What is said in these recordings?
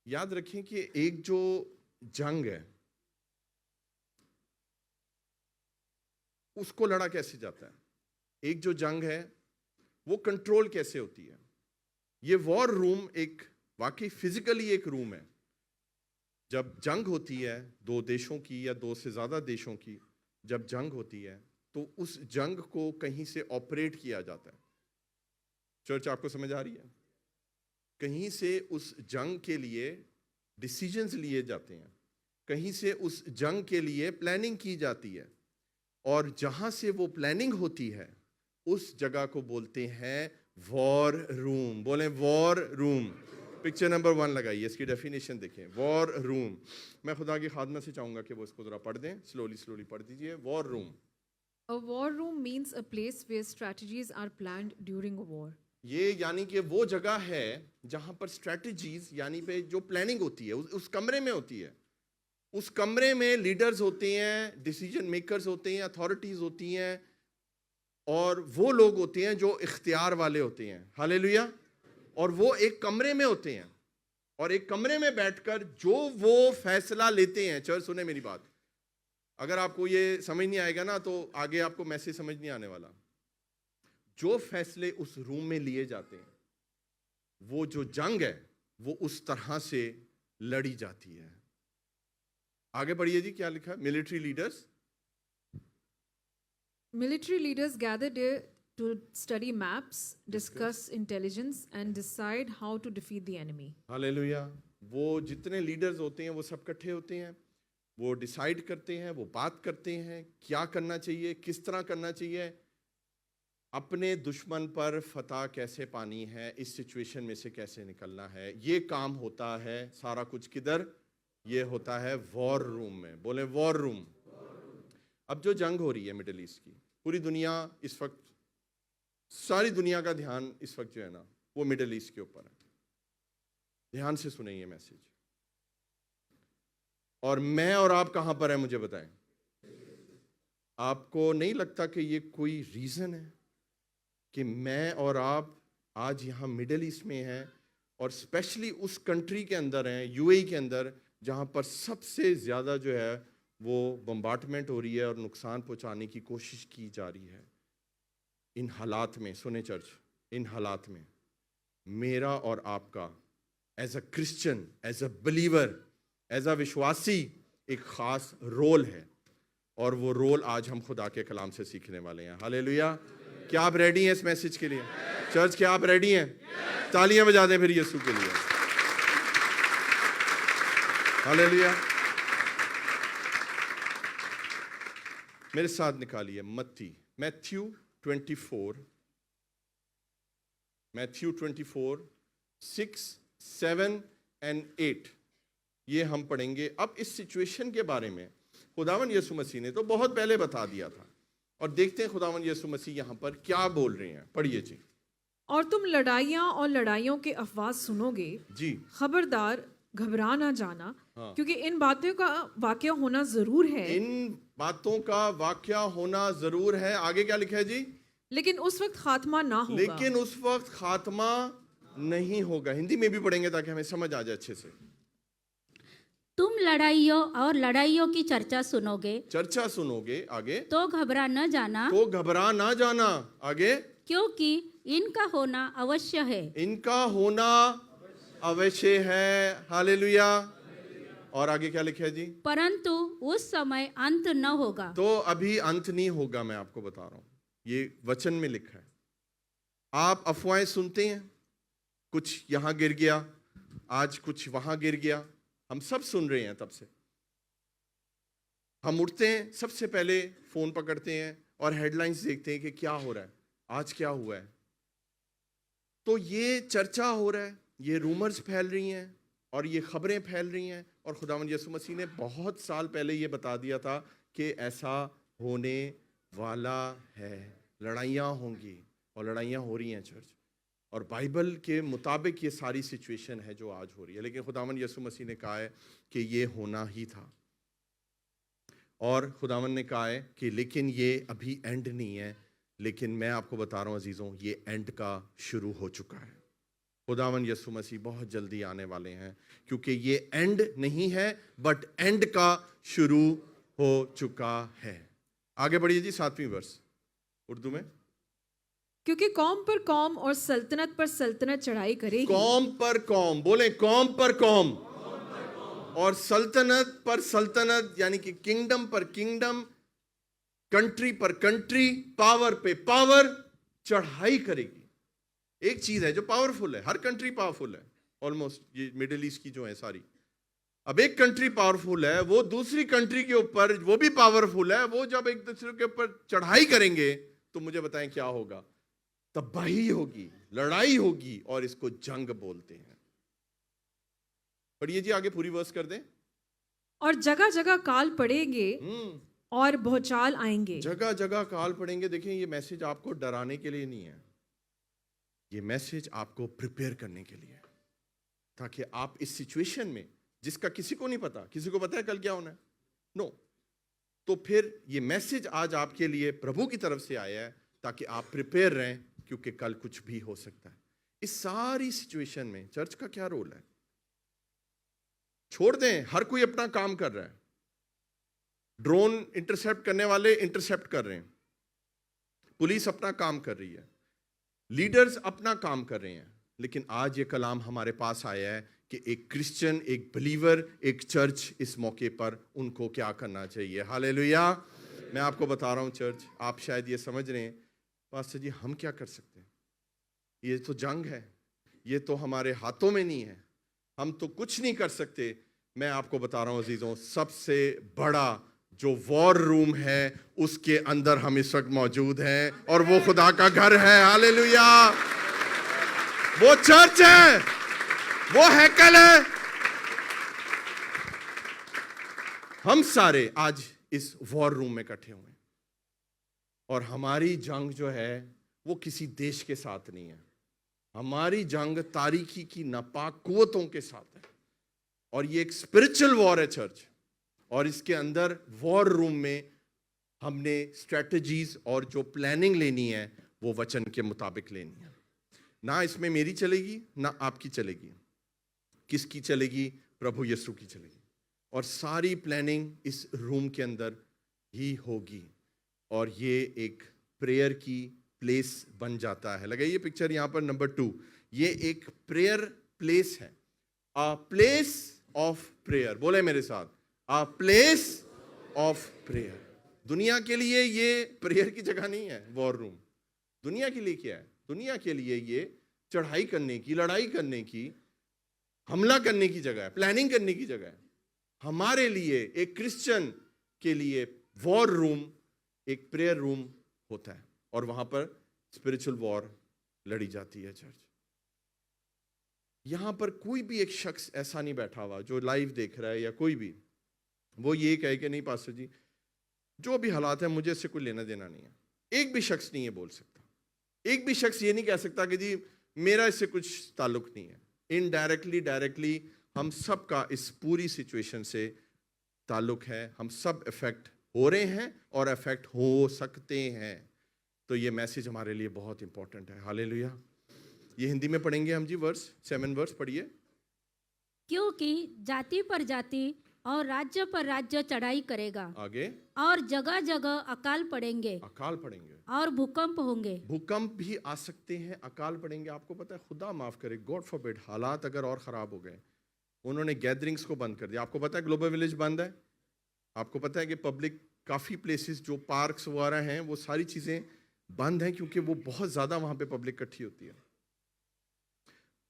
याद रखें कि एक जो जंग है उसको लड़ा कैसे जाता है, एक जो जंग है वो कंट्रोल कैसे होती है। ये वॉर रूम एक वाकई फिजिकली एक रूम है। जब जंग होती है दो देशों की या दो से ज्यादा देशों की, जब जंग होती है तो उस जंग को कहीं से ऑपरेट किया जाता है। चर्च आपको समझ आ रही है? कहीं से उस जंग के लिए डिसीजंस लिए जाते हैं, कहीं से उस जंग के लिए प्लानिंग की जाती है, और जहां से वो प्लानिंग होती है उस जगह को बोलते हैं वॉर रूम। बोले वॉर रूम। पिक्चर नंबर 1 लगाइए, इसकी डेफिनेशन देखें, वॉर रूम। मैं खुदा की खादमा से चाहूंगा कि वो इसको जरा पढ़ दें, स्लोली पढ़ दीजिए। War room, A war room means a place where strategies are planned during a war. ये यानी कि वो जगह है जहां पर स्ट्रेटजीज यानी पे जो प्लानिंग होती है उस कमरे में होती है। उस कमरे में लीडर्स होते हैं, डिसीजन मेकर्स होते हैं, अथॉरिटीज होती हैं, और वो लोग होते हैं जो इख्तियार वाले होते हैं। हालेलुया। और वो एक कमरे में होते हैं, और एक कमरे में बैठकर जो वो फैसला लेते हैं। चर्च सुने मेरी बात, अगर आपको ये समझ नहीं आएगा ना तो आगे आपको मैसेज समझ नहीं आने वाला। जो फैसले उस रूम में लिए जाते हैं, वो जो जंग है वो उस तरह से लड़ी जाती है। आगे बढ़िए जी, क्या लिखा? Military leaders Military leaders gather there to study maps, discuss intelligence, and decide how to defeat the enemy. Hallelujah. वो जितने लीडर्स होते हैं वो सब इकट्ठे होते हैं, वो डिसाइड करते हैं, वो बात करते हैं क्या करना चाहिए, किस तरह करना चाहिए, अपने दुश्मन पर फतह कैसे पानी है, इस सिचुएशन में से कैसे निकलना है। ये काम होता है सारा कुछ किधर? ये होता है वॉर रूम में। बोले वॉर रूम। अब जो जंग हो रही है मिडिल ईस्ट की, पूरी दुनिया इस वक्त, सारी दुनिया का ध्यान इस वक्त जो है ना वो मिडिल ईस्ट के ऊपर है। ध्यान से सुने ये मैसेज। और मैं और आप कहां पर है मुझे बताएं। आपको नहीं लगता कि ये कोई रीजन है कि मैं और आप आज यहां मिडिल ईस्ट में हैं, और स्पेशली उस कंट्री के अंदर हैं, यूएई के अंदर, जहां पर सबसे ज्यादा जो है वो बम्बार्टमेंट हो रही है और नुकसान पहुंचाने की कोशिश की जा रही है। इन हालात में सुने चर्च, इन हालात में मेरा और आपका as a Christian, as a believer, as a विश्वासी एक खास रोल है, और वो रोल आज हम खुदा के कलाम से सीखने वाले हैं। हालेलुया। क्या आप रेडी हैं इस मैसेज के लिए? चर्च, क्या आप रेडी हैं? तालियां बजा दें फिर यीशु के लिए। हालेलुया। मेरे साथ निकालिए मैथ्यू 24, मैथ्यू 24, 6, 7 और 8। ये हम पढ़ेंगे। अब इस सिचुएशन के बारे में खुदावन यीशु मसीह ने तो बहुत पहले बता दिया था, और देखते हैं खुदावन यीशु मसीह यहाँ पर क्या बोल रहे हैं। पढ़िए जी। और तुम लड़ाइयाँ और लड़ाइयों के अफवाह सुनोगे जी। खबरदार, घबरा ना जाना। हाँ। क्योंकि इन बातों का वाकया होना जरूर है, इन बातों का वाकया होना जरूर है। आगे क्या लिखा है जी? लेकिन उस वक्त खात्मा ना होगा। लेकिन उस वक्त खात्मा नहीं होगा। हिंदी में भी पढ़ेंगे ताकि हमें समझ आ जाए अच्छे से। तुम लड़ाइयों और लड़ाइयों की चर्चा सुनोगे, चर्चा सुनोगे। आगे? तो घबरा न जाना, तो घबरा ना जाना। आगे? क्योंकि इनका होना अवश्य है। इनका होना अवश्य है। हालेलुया। और आगे क्या लिखा है जी? परंतु उस समय अंत न होगा। तो अभी अंत नहीं होगा, मैं आपको बता रहा हूं, ये वचन में लिखा है। आप अफवाहें सुनते हैं, कुछ यहां गिर गया, आज कुछ वहां गिर गया, हम सब सुन रहे हैं। तब से हम उठते हैं, सबसे पहले फोन पकड़ते हैं और हेडलाइंस देखते हैं कि क्या हो रहा है, आज क्या हुआ है। तो ये चर्चा हो रहा है, ये रूमर्स फैल रही हैं और ये खबरें फैल रही हैं, और खुदावंद यीशु मसीह ने बहुत साल पहले ये बता दिया था कि ऐसा होने वाला है। लड़ाइयाँ होंगी, और लड़ाइयाँ हो रही हैं चर्च, और बाइबल के मुताबिक ये सारी सिचुएशन है जो आज हो रही है। लेकिन खुदावंद यीशु मसीह ने कहा है कि ये होना ही था, और खुदावंद ने कहा है कि लेकिन ये अभी एंड नहीं है। लेकिन मैं आपको बता रहा हूँ अजीज़ों, ये एंड का शुरू हो चुका है। खुदावन यीशु मसीह बहुत जल्दी आने वाले हैं, क्योंकि ये एंड नहीं है बट एंड का शुरू हो चुका है। आगे बढ़िए जी, 7वीं वर्ष उर्दू में। क्योंकि कौम पर कौम और सल्तनत पर सल्तनत चढ़ाई करेगी। कौम पर कौम, बोले कौम पर कौम, और सल्तनत पर सल्तनत, यानी कि किंगडम पर किंगडम, कंट्री पर कंट्री, पावर पे पावर चढ़ाई करेगी। एक चीज है जो पावरफुल है, हर कंट्री पावरफुल है ऑलमोस्ट, ये मिडिल ईस्ट की जो है सारी। अब एक कंट्री पावरफुल है, वो दूसरी कंट्री के ऊपर वो भी पावरफुल है, वो जब एक दूसरे के ऊपर चढ़ाई करेंगे तो मुझे बताएं क्या होगा? तबाही होगी, लड़ाई होगी, और इसको जंग बोलते हैं। पढ़िए जी आगे, पूरी वर्स कर दें। और जगह जगह काल पड़ेंगे और भूचाल आएंगे। जगह जगह काल पड़ेंगे। देखिए, ये मैसेज आपको डराने के लिए नहीं है, ये मैसेज आपको प्रिपेयर करने के लिए है, ताकि आप इस सिचुएशन में, जिसका किसी को नहीं पता, किसी को पता है कल क्या होना है? नो। तो फिर ये मैसेज आज आपके लिए प्रभु की तरफ से आया है, ताकि आप प्रिपेयर रहें, क्योंकि कल कुछ भी हो सकता है। इस सारी सिचुएशन में चर्च का क्या रोल है? छोड़ दें, हर कोई अपना काम कर रहा है। ड्रोन इंटरसेप्ट करने वाले इंटरसेप्ट कर रहे हैं, पुलिस अपना काम कर रही है, लीडर्स अपना काम कर रहे हैं, लेकिन आज ये कलाम हमारे पास आया है कि एक क्रिश्चियन, एक बिलीवर, एक चर्च इस मौके पर उनको क्या करना चाहिए। हालेलुया। मैं आपको बता रहा हूं चर्च, आप शायद ये समझ रहे हैं, पास्टर जी हम क्या कर सकते हैं? ये तो जंग है, ये तो हमारे हाथों में नहीं है, हम तो कुछ नहीं कर सकते। मैं आपको बता रहा हूं अजीजों, सबसे बड़ा जो वॉर रूम है उसके अंदर हम इस वक्त मौजूद हैं, और वो खुदा का घर है। हालेलुया। वो चर्च है, वो हैकल है। हम सारे आज इस वॉर रूम में इकट्ठे हुए हैं, और हमारी जंग जो है वो किसी देश के साथ नहीं है, हमारी जंग तारीकी की नापाक कुव्वतों के साथ है, और ये एक स्पिरिचुअल वॉर है चर्च। और इसके अंदर वॉर रूम में हमने स्ट्रेटजीज और जो प्लानिंग लेनी है वो वचन के मुताबिक लेनी है। ना इसमें मेरी चलेगी, ना आपकी चलेगी। किसकी चलेगी? प्रभु यीशु की चलेगी। और सारी प्लानिंग इस रूम के अंदर ही होगी, और ये एक प्रेयर की प्लेस बन जाता है। लगाइए पिक्चर यहाँ पर नंबर 2, ये एक प्रेयर प्लेस है, अ प्लेस ऑफ प्रेयर। बोले मेरे साथ, अ प्लेस ऑफ प्रेयर। दुनिया के लिए ये प्रेयर की जगह नहीं है वॉर रूम। दुनिया के लिए क्या है? दुनिया के लिए ये चढ़ाई करने की, लड़ाई करने की, हमला करने की जगह है, प्लानिंग करने की जगह है। हमारे लिए, एक क्रिश्चियन के लिए वॉर रूम एक प्रेयर रूम होता है, और वहां पर स्पिरिचुअल वॉर लड़ी जाती है चर्च। यहां पर कोई भी एक शख्स ऐसा नहीं बैठा हुआ जो लाइव देख रहा है, या कोई भी वो ये कहे कि नहीं पास्टर जी जो भी हालात है मुझे इससे कोई लेना देना नहीं है। एक भी शख्स नहीं ये बोल सकता, एक भी शख्स ये नहीं कह सकता कि जी मेरा इससे कुछ ताल्लुक नहीं है। इनडायरेक्टली, डायरेक्टली हम सब का इस पूरी सिचुएशन से ताल्लुक है, हम सब इफेक्ट हो रहे हैं और इफेक्ट हो सकते हैं। तो ये मैसेज हमारे लिए बहुत इंपॉर्टेंट है। हालेलुया। ये हिंदी में पढ़ेंगे हम जी, वर्स 7 वर्स पढ़िए। क्योंकि जाति पर जाति और राज्य पर राज्य चढ़ाई करेगा, आगे, और जगह जगह अकाल पड़ेंगे, अकाल पड़ेंगे, और भूकंप होंगे। भूकंप भी आ सकते हैं, अकाल पड़ेंगे। आपको पता है, खुदा माफ करे, गॉड फॉरबिड, हालात अगर और खराब हो गए, उन्होंने गैदरिंग्स को बंद कर दिया। आपको पता है ग्लोबल विलेज बंद है। आपको पता है कि पब्लिक काफ़ी प्लेसेस जो पार्क्स वगैरह हैं वो सारी चीज़ें बंद हैं, क्योंकि वो बहुत ज़्यादा वहाँ पे पब्लिक इकट्ठी होती है।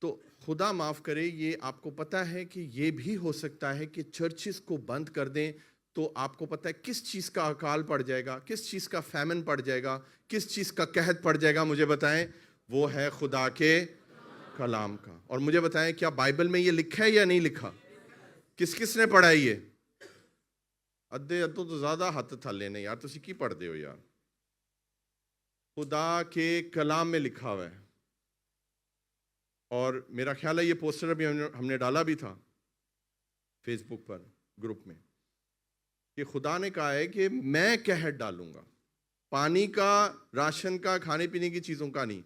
तो खुदा माफ़ करे, ये आपको पता है कि ये भी हो सकता है कि चर्चिस को बंद कर दें, तो आपको पता है किस चीज़ का अकाल पड़ जाएगा, किस चीज़ का फैमिन पड़ जाएगा, किस चीज़ का कहत पड़ जाएगा? मुझे बताएं। वो है खुदा के कलाम का। और मुझे बताएं, क्या बाइबल में ये लिखा है या नहीं लिखा? किस किस ने पढ़ा है ये? अद्धे अद्धों तो ज़्यादा हाथ थले ने यार, तुसी की पढ़ते हो यार? खुदा के कलाम में लिखा हुआ है। और मेरा ख्याल है ये पोस्टर अभी हमने डाला भी था फेसबुक पर ग्रुप में, कि खुदा ने कहा है कि मैं कहत डालूंगा, पानी का, राशन का, खाने पीने की चीज़ों का नहीं।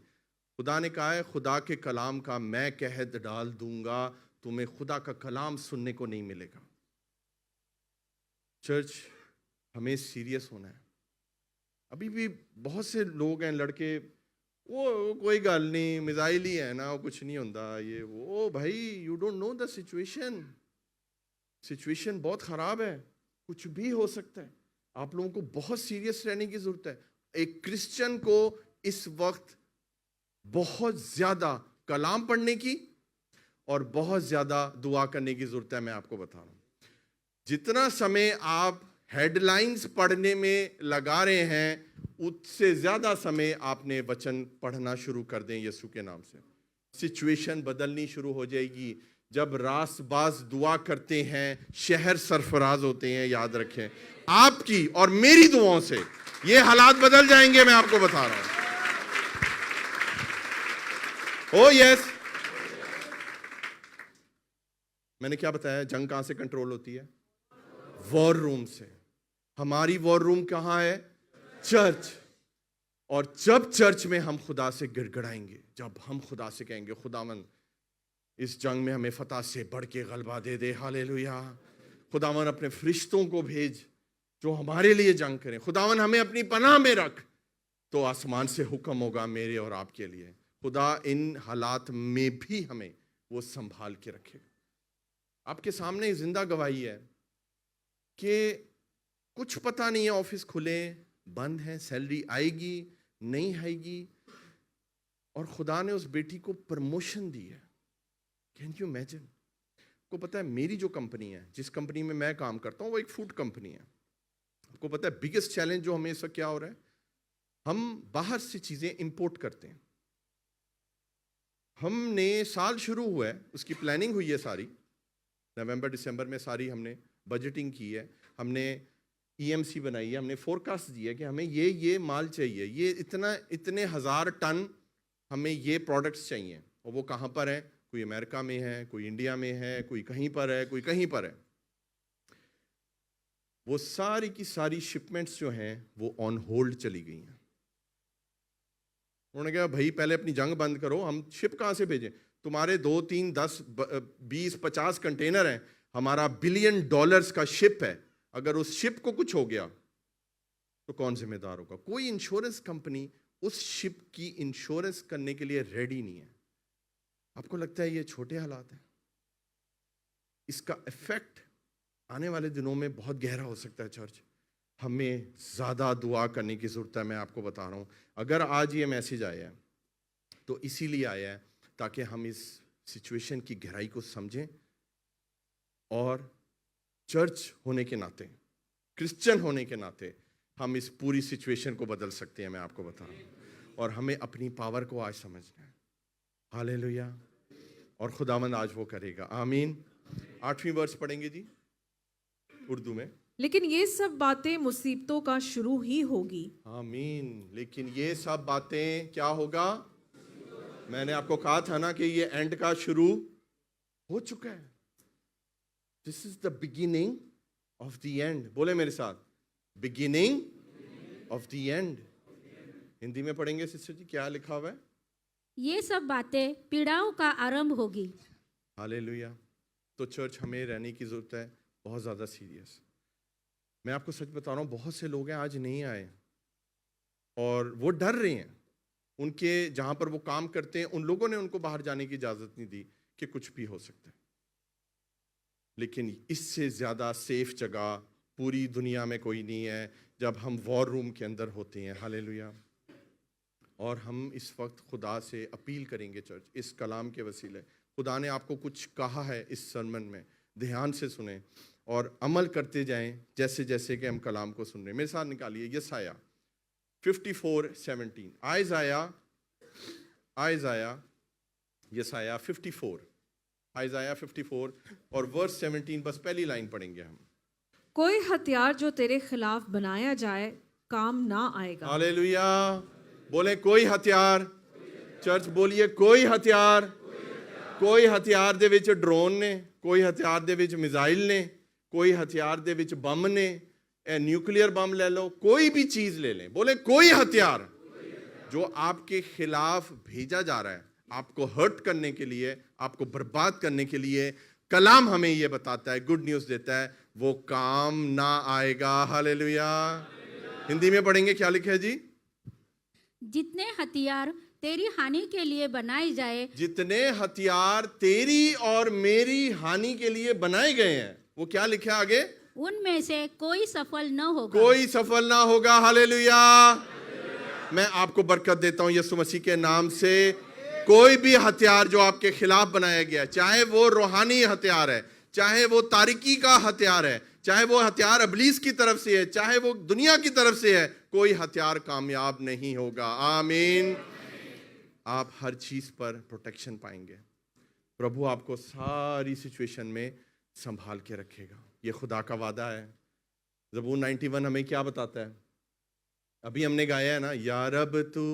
खुदा ने कहा है खुदा के कलाम का मैं कहद डाल दूंगा, तुम्हें खुदा का कलाम सुनने को नहीं मिलेगा। चर्च, हमें सीरियस होना है। अभी भी बहुत से लोग हैं, लड़के, वो कोई गल नहीं, मिसाइल ही है ना, वो कुछ नहीं होता, ये वो। भाई, you don't know the situation बहुत खराब है, कुछ भी हो सकता है। आप लोगों को बहुत सीरियस रहने की जरूरत है। एक क्रिश्चियन को इस वक्त बहुत ज्यादा कलाम पढ़ने की और बहुत ज्यादा दुआ करने की जरूरत है। मैं आपको बता रहा हूं, जितना समय आप हेडलाइंस पढ़ने में लगा रहे हैं, उससे ज्यादा समय आपने वचन पढ़ना शुरू कर दें यीशु के नाम से। सिचुएशन बदलनी शुरू हो जाएगी। जब रासबाज दुआ करते हैं, शहर सरफराज होते हैं। याद रखें, आपकी और मेरी दुआओं से ये हालात बदल जाएंगे, मैं आपको बता रहा हूं। ओ यस, मैंने क्या बताया? जंग कहां से कंट्रोल होती है? वॉर रूम से। हमारी वॉर रूम कहां है? चर्च। और जब चर्च में हम खुदा से गिड़गिड़ाएंगे, जब हम खुदा से कहेंगे खुदावन इस जंग में हमें फतह से बढ़ के गलबा दे दे, हालेलुया, खुदावन अपने फरिश्तों को भेज जो हमारे लिए जंग करें, खुदावन हमें अपनी पनाह में रख, तो आसमान से हुक्म होगा मेरे और आपके लिए। खुदा इन हालात में भी हमें वो संभाल के रखेगा। आपके सामने जिंदा गवाही है कि कुछ पता नहीं है, ऑफिस खुले बंद है, सैलरी आएगी नहीं आएगी, और खुदा ने उस बेटी को प्रमोशन दी है। Can you imagine? आपको पता है मेरी जो कंपनी है, जिस कंपनी में मैं काम करता हूँ, वो एक फूड कंपनी है। आपको पता है बिगेस्ट चैलेंज जो हमें इस वक्त क्या हो रहा है? हम बाहर से चीजें इंपोर्ट करते हैं। हमने साल शुरू हुआ है, उसकी प्लानिंग हुई है सारी, नवंबर दिसंबर में सारी हमने बजटिंग की है, हमने EMC बनाई है, हमने फोरकास्ट दिया है कि हमें ये माल चाहिए, ये इतने हजार टन हमें ये प्रोडक्ट्स चाहिए। और वो कहाँ पर है? कोई अमेरिका में है, कोई इंडिया में है, कोई कहीं पर है, कोई कहीं पर है। वो सारी की सारी शिपमेंट्स जो हैं वो ऑन होल्ड चली गई हैं। उन्होंने कहा भाई पहले अपनी जंग बंद करो, हम शिप कहाँ से भेजें? तुम्हारे 2, 3, 10, 20, 50 कंटेनर हैं, हमारा $1 बिलियन का शिप है। अगर उस शिप को कुछ हो गया तो कौन जिम्मेदार होगा? कोई इंश्योरेंस कंपनी उस शिप की इंश्योरेंस करने के लिए रेडी नहीं है। आपको लगता है ये छोटे हालात हैं? इसका इफेक्ट आने वाले दिनों में बहुत गहरा हो सकता है। चर्च, हमें ज़्यादा दुआ करने की ज़रूरत है। मैं आपको बता रहा हूँ, अगर आज ये मैसेज आया है तो इसीलिए आया है ताकि हम इस सिचुएशन की गहराई को समझें, और चर्च होने के नाते, क्रिश्चियन होने के नाते हम इस पूरी सिचुएशन को बदल सकते हैं। मैं आपको बता रहा हूँ, और हमें अपनी पावर को आज समझना है। हालेलुया। और खुदावंद आज वो करेगा। आमीन। 8वीं वर्स पढ़ेंगे जी उर्दू में। लेकिन ये सब बातें मुसीबतों का शुरू ही होगी। आमीन। लेकिन ये सब बातें क्या होगा? मैंने आपको कहा था ना कि ये एंड का शुरू हो चुका है। This is the beginning of the end. बोले मेरे साथ, beginning of the end. Hindi में पढ़ेंगे सिस्टर जी, क्या लिखा हुआ है? ये सब बातें पीड़ाओं का आरंभ होगी। हालेलुया। तो चर्च, हमें रहने की जरूरत है बहुत ज़्यादा सीरियस। मैं आपको सच बता रहा हूँ, बहुत से लोग हैं आज नहीं आए और वो डर रहे हैं। उनके जहाँ पर वो काम करते हैं, उन लोगों ने उनको बाहर जाने की इजाज़त नहीं दी कि कुछ भी हो सकता है। लेकिन इससे ज़्यादा सेफ जगह पूरी दुनिया में कोई नहीं है जब हम वॉर रूम के अंदर होते हैं। हालेलुया। और हम इस वक्त खुदा से अपील करेंगे चर्च, इस कलाम के वसीले। खुदा ने आपको कुछ कहा है इस सरमन में, ध्यान से सुने और अमल करते जाएं जैसे जैसे कि हम कलाम को सुन रहे हैं। मेरे साथ निकालिए यसाया 54:17। यसाया 54 और वर्स 17, बस पहली लाइन पढ़ेंगे हम। कोई हथियार जो तेरे खिलाफ बनाया जाए काम ना आएगा। हालेलुया। बोले कोई हथियार। चर्च बोलिए कोई हथियार। कोई हथियार दे विच ड्रोन ने, कोई हथियार दे विच मिसाइल ने, कोई हथियार दे विच बम ने, न्यूक्लियर बम ले लो, कोई भी चीज ले लें। बोले कोई हथियार जो आपके खिलाफ भेजा जा रहा है, आपको हर्ट करने के लिए, आपको बर्बाद करने के लिए, कलाम हमें ये बताता है, गुड न्यूज़ देता है, वो काम ना आएगा। हालेलुया। हिंदी में पढ़ेंगे, क्या लिखा है जी? जितने हथियार तेरी हानि के लिए बनाए जाए, जितने हथियार तेरी और मेरी हानि के लिए बनाए गए हैं, वो क्या लिखा है आगे? उनमें से कोई सफल न होगा। कोई सफल ना होगा। हालेलुया। मैं आपको बरकत देता हूं यीशु मसीह के नाम से। कोई भी हथियार जो आपके खिलाफ बनाया गया है, चाहे वो रूहानी हथियार है, चाहे वो तारीकी का हथियार है, चाहे वो हथियार इब्लीस की तरफ से है, चाहे वो दुनिया की तरफ से है, कोई हथियार कामयाब नहीं होगा। आमीन। आप हर चीज पर प्रोटेक्शन पाएंगे। प्रभु आपको सारी सिचुएशन में संभाल के रखेगा। ये खुदा का वादा है। ज़बूर 91 हमें क्या बताता है? अभी हमने गाया है ना, या रब तू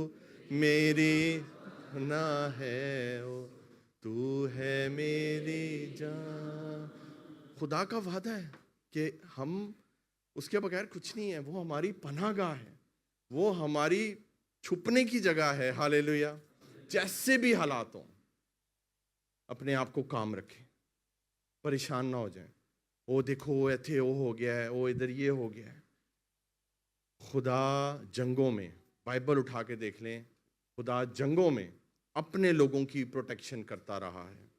मेरी ना है, ओ तू है मेरी जान। खुदा का वादा है कि हम उसके बगैर कुछ नहीं है। वो हमारी पनाहगाह है, वो हमारी छुपने की जगह है। हालेलुया। जैसे भी हालात हों, अपने आप को काम रखें, परेशान ना हो जाएं। ओ देखो वो ऐसे वो हो गया है, वो इधर ये हो गया है। खुदा जंगों में, बाइबल उठा के देख लें, खुदा जंगों में अपने लोगों की प्रोटेक्शन करता रहा है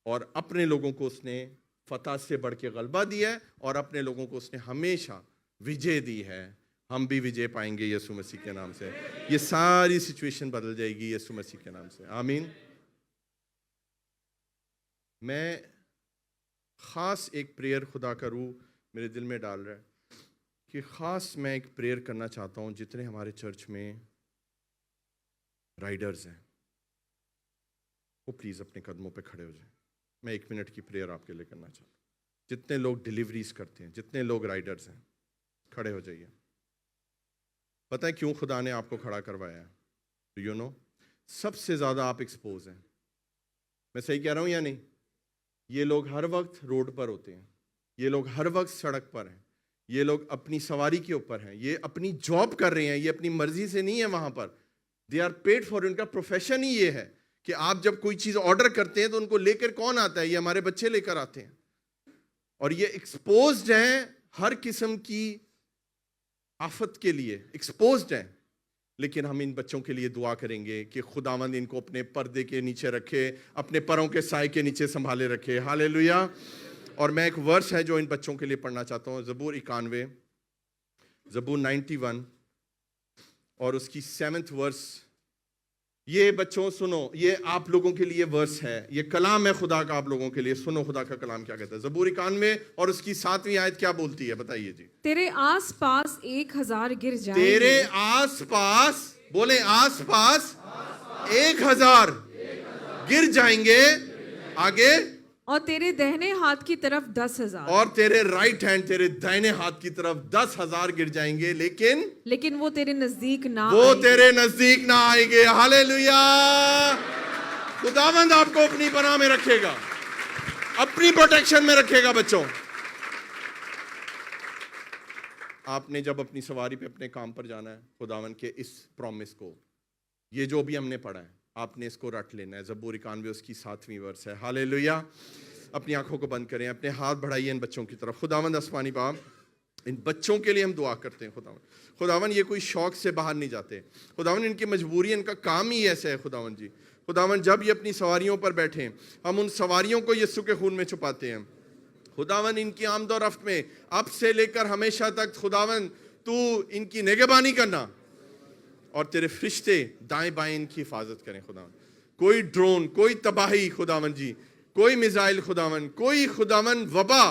और अपने लोगों को उसने फतह से बढ़ के गलबा दिया है और अपने लोगों को उसने हमेशा विजय दी है। हम भी विजय पाएंगे यीशु मसीह के नाम से। ये सारी सिचुएशन बदल जाएगी यीशु मसीह के नाम से। आमीन। मैं खास एक प्रेयर खुदा का रूह मेरे दिल में डाल रहा है कि खास मैं एक प्रेयर करना चाहता हूं। जितने हमारे चर्च में राइडर्स हैं, वो प्लीज अपने कदमों पे खड़े हो जाएं। मैं 1 मिनट की प्रेयर आपके लिए करना चाहता हूं। जितने लोग डिलीवरीज करते हैं, जितने लोग राइडर्स हैं, खड़े हो जाइए। पता है क्यों खुदा ने आपको खड़ा करवाया है? यू नो, सबसे ज्यादा आप एक्सपोज हैं। मैं सही कह रहा हूं या नहीं? ये लोग हर वक्त रोड पर होते हैं, ये लोग हर वक्त सड़क पर हैं, ये लोग अपनी सवारी के ऊपर हैं, ये अपनी जॉब कर रहे हैं, ये अपनी मर्जी से नहीं है वहां पर। They are paid for. उनका प्रोफेशन ही ये है कि आप जब कोई चीज ऑर्डर करते हैं तो उनको लेकर कौन आता है? ये हमारे बच्चे लेकर आते हैं। और ये एक्सपोज्ड हैं हर किस्म की आफत के लिए, एक्सपोज्ड हैं। लेकिन हम इन बच्चों के लिए दुआ करेंगे कि खुदावंद इनको अपने पर्दे के नीचे रखे, अपने पैरों के साए के नीचे संभाले रखे। हालेलुया। और मैं एक वर्स है जो इन बच्चों के लिए पढ़ना चाहता हूँ, ज़बूर 91, ज़बूर 91 और उसकी 7th वर्स। ये बच्चों सुनो, ये आप लोगों के लिए वर्स है, ये कलाम है खुदा का आप लोगों के लिए। सुनो खुदा का कलाम क्या कहता है। ज़बूर 91 और उसकी 7वीं आयत क्या बोलती है, बताइए जी। तेरे आस पास 1000 गिर जाएंगे। तेरे आस पास, बोले आस पास 1000 गिर जाएंगे। आगे, और तेरे दाहिने हाथ की तरफ 10,000। और तेरे राइट हैंड, तेरे दाहिने हाथ की तरफ 10,000 गिर जाएंगे, लेकिन वो तेरे नजदीक ना वो आएंगे। तेरे नजदीक ना आएंगे। हालेलुया। खुदावंद आपको अपनी पनाह में रखेगा, अपनी प्रोटेक्शन में रखेगा। बच्चों, आपने जब अपनी सवारी पे अपने काम पर जाना है, खुदावंद के इस प्रॉमिस को, ये जो भी हमने पढ़ा है, आपने इसको रट लेना है। ज़बूर 91 उसकी 7वीं वर्स है। हालेलुया। अपनी आंखों को बंद करें, अपने हाथ बढ़ाइए इन बच्चों की तरफ। खुदावंद आसमानी बाप, इन बच्चों के लिए हम दुआ करते हैं। खुदावन ये कोई शौक से बाहर नहीं जाते। खुदावन इनकी मजबूरी, इनका काम ही ऐसा है। खुदावन जी, खुदावन जब ये अपनी सवारियों पर बैठे, हम उन सवारियों को यीशु के खून में छुपाते हैं। खुदावन इनकी आमद और रफ्त में अब से लेकर हमेशा तक खुदावन तू इनकी निगहबानी करना और तेरे फरिश्ते दाएं बाएं इनकी हिफाजत करें। खुदावन कोई ड्रोन, कोई तबाही खुदावन जी, कोई मिसाइल खुदावन, कोई खुदावन वबा,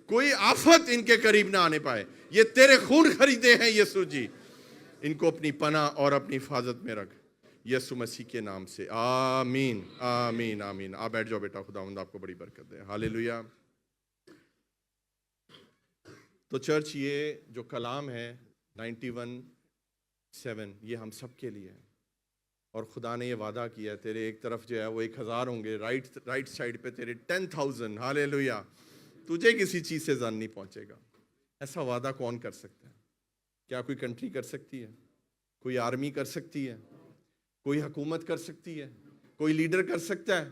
कोई आफत इनके करीब ना आने पाए। ये तेरे खून खरीदे हैं यीशु जी, इनको अपनी पनाह और अपनी हिफाजत में रख, यीशु मसीह के नाम से। आमीन आमीन आमीन। आप बैठ जाओ बेटा, खुदावंद आपको बड़ी बरकत दे। हालेलुया। तो चर्च, ये जो कलाम है 91:7, ये हम सब के लिए है। और खुदा ने ये वादा किया है, तेरे एक तरफ जो है वो 1000 होंगे, राइट साइड पे तेरे 10,000। हालेलुया। तुझे किसी चीज से जान नहीं पहुंचेगा। ऐसा वादा कौन कर सकता है? क्या कोई कंट्री कर सकती है? कोई आर्मी कर सकती है? कोई हुकूमत कर सकती है, कोई लीडर कर सकता है,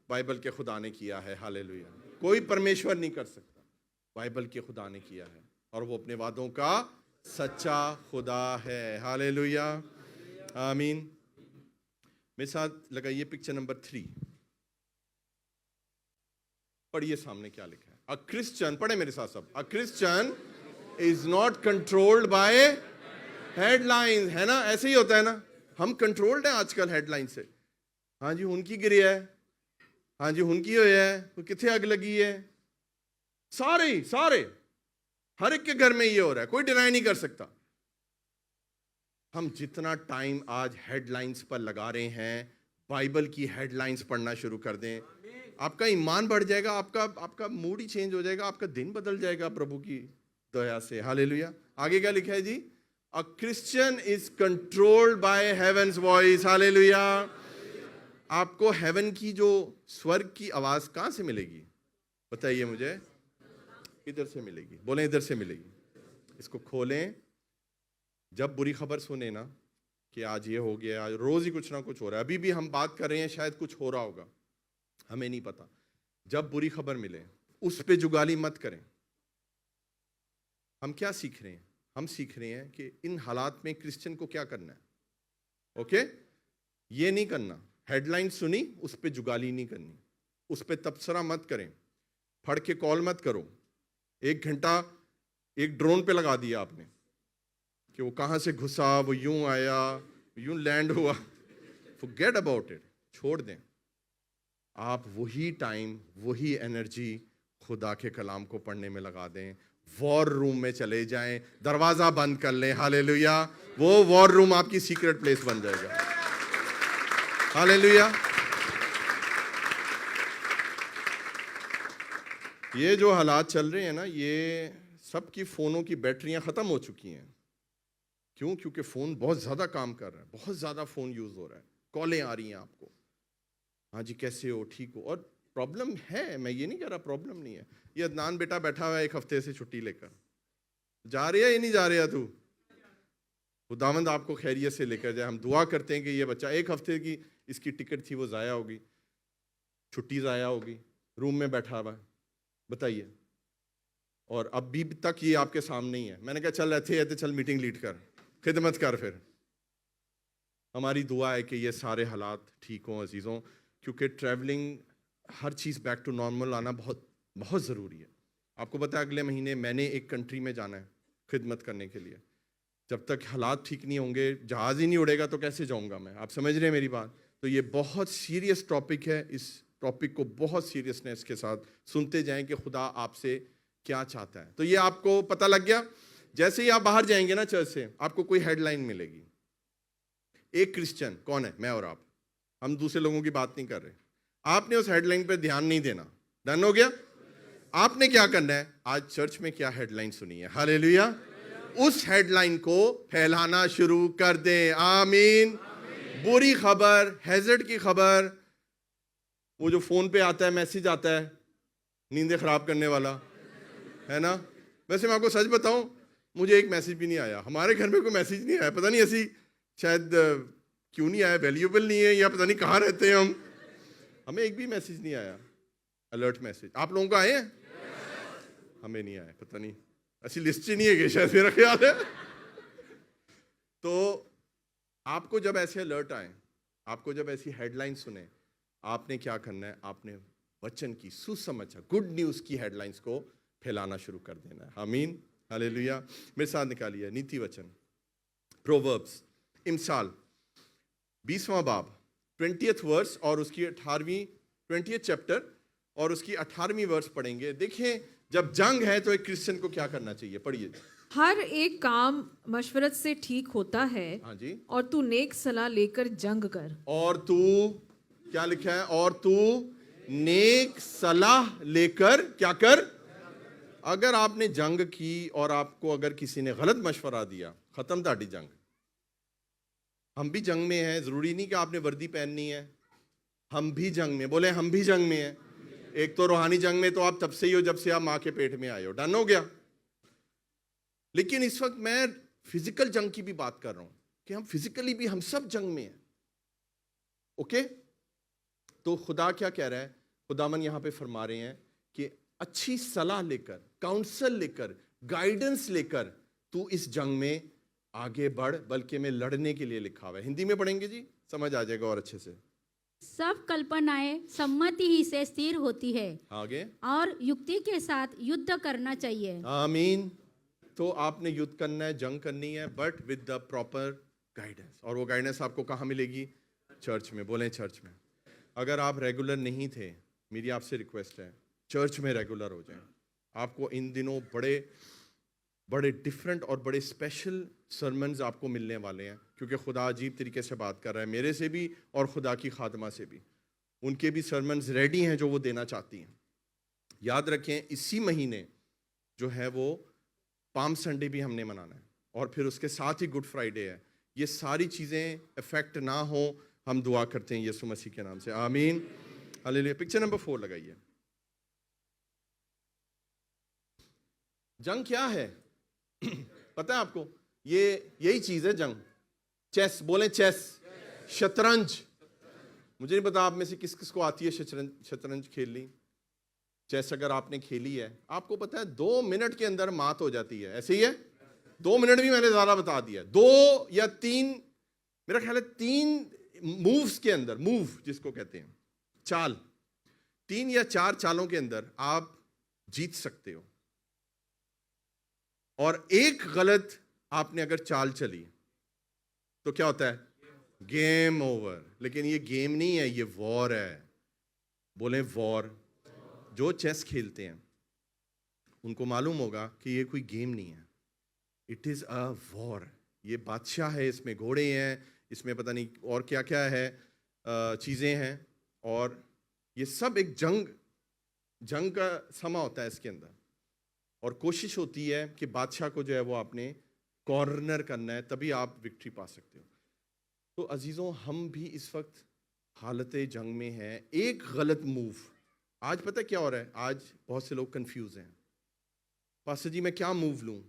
बाइबल के खुदा ने किया है। हालेलुया। कोई परमेश्वर नहीं कर सकता, बाइबल के खुदा ने किया है, और वो अपने वादों का सच्चा खुदा है। हालेलुया, आमीन। मेरे साथ लगाइए पिक्चर नंबर 3, पढ़िए सामने क्या लिखा है। अ क्रिश्चियन, पढ़े मेरे साथ सब। अ Christian is not controlled by headlines, है ना, ऐसे ही होता है ना, हम कंट्रोल्ड हैं आजकल हेडलाइन से। हाँ जी उनकी गिरी है, हाँ जी उनकी हो है, कितने अग लगी है, सारे हर एक के घर में ये हो रहा है, कोई डिनाई नहीं कर सकता। हम जितना टाइम आज हेडलाइंस पर लगा रहे हैं, बाइबल की हेडलाइंस पढ़ना शुरू कर दें, आपका ईमान बढ़ जाएगा, आपका मूड ही चेंज हो जाएगा, आपका दिन बदल जाएगा प्रभु की दया से। हालेलुया। आगे क्या लिखा है जी? A Christian is controlled by heaven's voice. Hallelujah. आपको हेवन की जो स्वर्ग की आवाज कहां से मिलेगी बताइए मुझे? इधर से मिलेगी। बोले इधर से मिलेगी। इसको खोलें, जब बुरी खबर सुने ना कि आज ये हो गया, आज रोज ही कुछ ना कुछ हो रहा है, अभी भी हम बात कर रहे हैं, शायद कुछ हो रहा होगा, हमें नहीं पता। जब बुरी खबर मिले उस पे जुगाली मत करें। हम क्या सीख रहे हैं? हम सीख रहे हैं कि इन हालात में क्रिश्चियन को क्या करना है। ओके, ये नहीं करना, हेडलाइन सुनी उस पे जुगाली नहीं करनी, उस पे तबसरा मत करें, फड़ के कॉल मत करो। 1 घंटा एक ड्रोन पे लगा दिया आपने कि वो कहां से घुसा, वो यूं आया, यूं लैंड हुआ, फॉरगेट अबाउट इट, छोड़ दें। आप वही टाइम, वही एनर्जी खुदा के कलाम को पढ़ने में लगा दें। वॉर रूम में चले जाएं, दरवाजा बंद कर लें। हालेलुया। वो वॉर रूम आपकी सीक्रेट प्लेस बन जाएगा। हालेलुया। ये जो हालात चल रहे हैं ना, ये सबकी फोनों की बैटरियां खत्म हो चुकी हैं। क्यों? क्योंकि फोन बहुत ज्यादा काम कर रहा है, बहुत ज्यादा फोन यूज हो रहा है, कॉलें आ रही हैं आपको, हाँ जी कैसे हो, ठीक हो। और प्रॉब्लम है, मैं ये नहीं कह रहा प्रॉब्लम नहीं है। ये अदनान बेटा बैठा हुआ है 1 हफ्ते से छुट्टी लेकर, जा रही है या नहीं जा रही है तू? खुदावंद आपको खैरियत से लेकर जाए। हम दुआ करते हैं कि ये बच्चा 1 हफ्ते की इसकी टिकट थी वो ज़ाया होगी, छुट्टी ज़ाया होगी, रूम में बैठा हुआ है, बताइए। और अब भी तक ये आपके सामने ही है। मैंने कहा चल रहते रहते चल मीटिंग लीड कर, खिदमत कर। फिर हमारी दुआ है कि ये सारे हालात ठीक हों अजीज़ों, क्योंकि ट्रैवलिंग, हर चीज़ बैक टू नॉर्मल आना बहुत बहुत ज़रूरी है। आपको पता है अगले महीने मैंने एक कंट्री में जाना है खिदमत करने के लिए। जब तक हालात ठीक नहीं होंगे, जहाज़ ही नहीं उड़ेगा तो कैसे जाऊंगा मैं? आप समझ रहे हैं मेरी बात? तो ये बहुत सीरियस टॉपिक है। इस टॉपिक को बहुत सीरियसनेस के साथ सुनते जाएं कि खुदा आपसे क्या चाहता है। तो ये आपको पता लग गया। जैसे ही आप बाहर जाएंगे ना चर्च से, आपको कोई हेडलाइन मिलेगी। एक क्रिश्चियन कौन है? मैं और आप। हम दूसरे लोगों की बात नहीं कर रहे। आपने उस हेडलाइन पे ध्यान नहीं देना। डन हो गया? आपने क्या करना है? आज चर्च में क्या हेडलाइन सुनी है, हालेलुया, उस हेडलाइन को फैलाना शुरू कर दें। आमीन। बुरी खबर, हैजर्ड की खबर, वो जो फोन पे आता है, मैसेज आता है नींदें खराब करने वाला, है ना। वैसे मैं आपको सच बताऊं, मुझे एक मैसेज भी नहीं आया। हमारे घर में कोई मैसेज नहीं आया, पता नहीं ऐसी शायद क्यों नहीं आया, वैल्यूएबल नहीं है या पता नहीं कहाँ रहते हैं हम। हमें एक भी मैसेज नहीं आया, अलर्ट मैसेज। आप लोगों को आए हैं? हमें नहीं आया, पता नहीं, ऐसी लिस्ट ही नहीं है कि शायद, मेरा ख्याल है। तो आपको जब ऐसे अलर्ट आए, आपको जब ऐसी हेडलाइन सुने, आपने क्या करना है? आपने वचन की सुसमाचार, गुड न्यूज़ की हेडलाइंस को फैलाना शुरू कर देना है। आमीन, हालेलुया। मेरे साथ निकालिए नीति वचन, प्रोवर्ब्स, इमसाल 20वां बाब 20th वर्स और उसकी 18वीं 20th चैप्टर और उसकी 18वीं वर्स पढ़ेंगे। देखिए जब जंग है तो एक क्रिश्चियन को क्या करना चाहिए, पढ़िए। हर एक काम मशवरत से ठीक होता है, हाँ जी, और तू नेक सलाह लेकर जंग कर। और तू, क्या लिखा है? और तू नेक सलाह लेकर क्या कर? अगर आपने जंग की और आपको अगर किसी ने गलत मशवरा दिया, खत्म ताड़ी जंग। हम भी जंग में हैं, जरूरी नहीं कि आपने वर्दी पहननी है, हम भी जंग में। बोले हम भी जंग में हैं। एक तो रूहानी जंग में तो आप तब से ही हो जब से आप माँ के पेट में आए हो, डन हो गया। लेकिन इस वक्त मैं फिजिकल जंग की भी बात कर रहा हूं कि हम फिजिकली भी, हम सब जंग में हैं। ओके, तो खुदा क्या कह रहा है? खुदावन यहाँ पे फरमा रहे हैं कि अच्छी सलाह लेकर, काउंसल लेकर, गाइडेंस लेकर तू इस जंग में आगे बढ़, बल्कि मैं लड़ने के लिए लिखा हुआ है। हिंदी में पढ़ेंगे जी, समझ आ जाएगा और अच्छे से। सब कल्पनाएं सम्मति ही से स्थिर होती है आगे, और युक्ति के साथ युद्ध करना चाहिए। आमीन। तो आपने युद्ध करना है, जंग करनी है, but with the proper guidance. और वो गाइडेंस आपको कहाँ मिलेगी? चर्च में। बोलें चर्च में। अगर आप रेगुलर नहीं थे, मेरी आपसे रिक्वेस्ट है, चर्च में रेगुलर हो जाएं। आपको इन दिनों बड़े बड़े डिफरेंट और बड़े स्पेशल सरमन्स आपको मिलने वाले हैं, क्योंकि खुदा अजीब तरीके से बात कर रहा है, मेरे से भी और खुदा की खादमा से भी। उनके भी सरमन्स रेडी हैं जो वो देना चाहती हैं। याद रखें, इसी महीने जो है वो पाम संडे भी हमने मनाना है, और फिर उसके साथ ही गुड फ्राइडे है। ये सारी चीज़ें इफेक्ट ना हो, हम दुआ करते हैं यीशु मसीह के नाम से, आमीन। हालेलुया। पिक्चर नंबर 4 लगाइए। जंग क्या है? पता है आपको? ये यही चीज है जंग। चेस, बोलें चेस। शतरंज। मुझे नहीं पता आप में से किस किस को आती है शतरंज खेलनी। चेस अगर आपने खेली है, आपको पता है 2 मिनट के अंदर मात हो जाती है। ऐसे ही है? 2 मिनट भी मैंने ज्यादा बता दिया। 2 या 3, मेरा ख्याल है 3 मूव्स के अंदर, मूव जिसको कहते हैं चाल, 3 या 4 चालों के अंदर आप जीत सकते हो। और एक गलत आपने अगर चाल चली तो क्या होता है? Game over. लेकिन ये गेम नहीं है, ये वॉर है। बोले वॉर। जो चेस खेलते हैं उनको मालूम होगा कि ये कोई गेम नहीं है, इट इज अ वॉर। ये बादशाह है, इसमें घोड़े हैं, इसमें पता नहीं और क्या क्या है, चीजें हैं, और ये सब एक जंग का समा होता है इसके अंदर। और कोशिश होती है कि बादशाह को जो है वो आपने कॉर्नर करना है, तभी आप विक्ट्री पा सकते हो। तो अजीजों, हम भी इस वक्त हालत जंग में हैं। एक गलत मूव, आज पता क्या हो रहा है? आज बहुत से लोग कंफ्यूज हैं। पास्टर जी मैं क्या मूव लूं?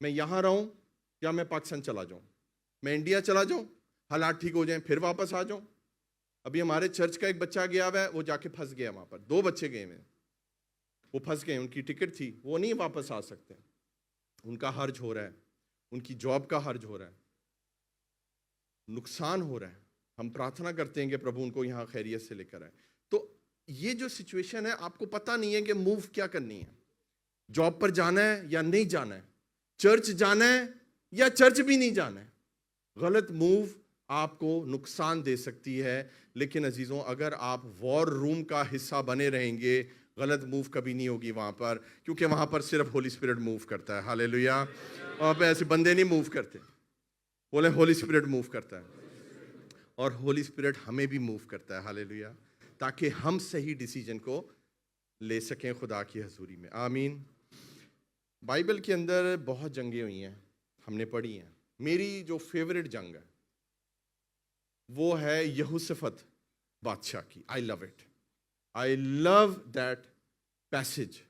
मैं यहां रहूं या मैं पाकिस्तान चला जाऊं? मैं इंडिया चला जाऊं, हालात ठीक हो जाएं, फिर वापस आ जाऊं? अभी हमारे चर्च का एक बच्चा गया हुआ है, वो जाके फंस गया वहां पर। 2 बच्चे गए हुए, वो फंस गए, उनकी टिकट थी, वो नहीं वापस आ सकते। उनका हर्ज हो रहा है, उनकी जॉब का हर्ज हो रहा है, नुकसान हो रहा है। हम प्रार्थना करते हैं कि प्रभु उनको यहाँ खैरियत से लेकर आए। तो ये जो सिचुएशन है, आपको पता नहीं है कि मूव क्या करनी है। जॉब पर जाना है या नहीं जाना है, चर्च जाना है या चर्च भी नहीं जाना है। गलत मूव आपको नुकसान दे सकती है। लेकिन अजीजों, अगर आप वॉर रूम का हिस्सा बने रहेंगे, गलत मूव कभी नहीं होगी वहां पर, क्योंकि वहां पर सिर्फ होली स्पिरिट मूव करता है। हालेलुया। वहां पे ऐसे बंदे नहीं मूव करते। बोले होली स्पिरिट मूव करता है, और होली स्पिरिट हमें भी मूव करता है। हालेलुया। ताकि हम सही डिसीजन को ले सकें खुदा की हजूरी में, आमीन। बाइबल के अंदर बहुत जंगें हुई हैं, हमने पढ़ी हैं। मेरी जो फेवरेट जंग है वो है यहोशफत बादशाह की। I love it, I love that passage.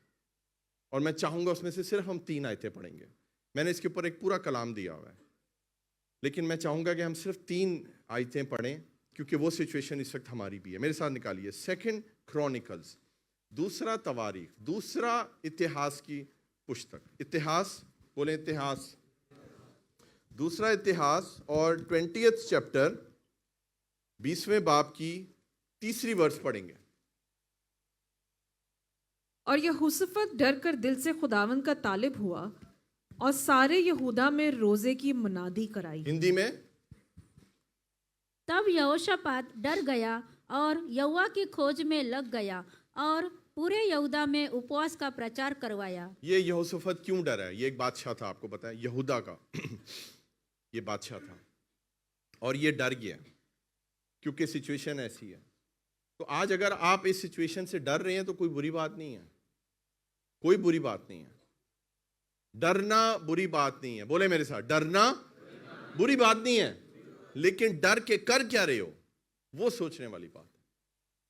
और मैं चाहूंगा उसमें से सिर्फ हम 3 आयतें पढ़ेंगे। मैंने इसके ऊपर एक पूरा कलाम दिया हुआ है, लेकिन मैं चाहूंगा कि हम सिर्फ 3 आयतें पढ़ें, क्योंकि वो सिचुएशन इस वक्त हमारी भी है। मेरे साथ निकालिए 2 क्रॉनिकल्स, 2 तवारीख, 2 इतिहास की पुस्तक। इतिहास, बोले इतिहास। 2 इतिहास और 20th चैप्टर, 20वें बाब की 3री वर्स पढ़ेंगे। और यहोशफत डर कर दिल से खुदावन का तालिब हुआ और सारे यहूदा में रोजे की मुनादी कराई। हिंदी में, तब यहोशापात डर गया और यहोवा की खोज में लग गया और पूरे यहूदा में उपवास का प्रचार करवाया। ये यहोशफत क्यों डरा है? ये एक बादशाह था, आपको पता है, यहूदा का ये बादशाह था, और ये डर गया क्योंकि सिचुएशन ऐसी है। तो आज अगर आप इस सिचुएशन से डर रहे हैं तो कोई बुरी बात नहीं है, कोई बुरी बात नहीं है। डरना बुरी बात नहीं है। बोले मेरे साथ, डरना बुरी बात नहीं है, लेकिन डर के कर क्या रहे हो वो सोचने वाली बात है।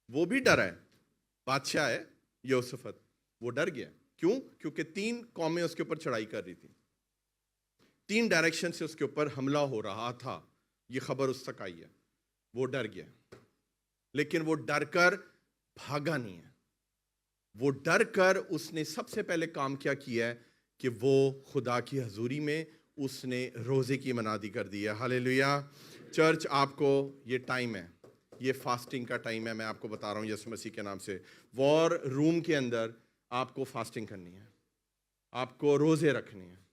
वो भी डरा है, बादशाह है यहोशफत, वो डर गया। क्यों? क्योंकि 3 कौमें उसके ऊपर चढ़ाई कर रही थी, 3 डायरेक्शन से उसके ऊपर हमला हो रहा था। ये खबर उस तक आई है, वो डर गया। लेकिन वो डर कर भागा नहीं है। वो डर कर उसने सबसे पहले काम क्या किया है कि वो खुदा की हजूरी में उसने रोजे की मनादी कर दी है। हालेलुया। चर्च, आपको ये टाइम है, ये फास्टिंग का टाइम है। मैं आपको बता रहा हूँ यीशु मसीह के नाम से, वॉर रूम के अंदर आपको फास्टिंग करनी है, आपको रोजे रखने हैं,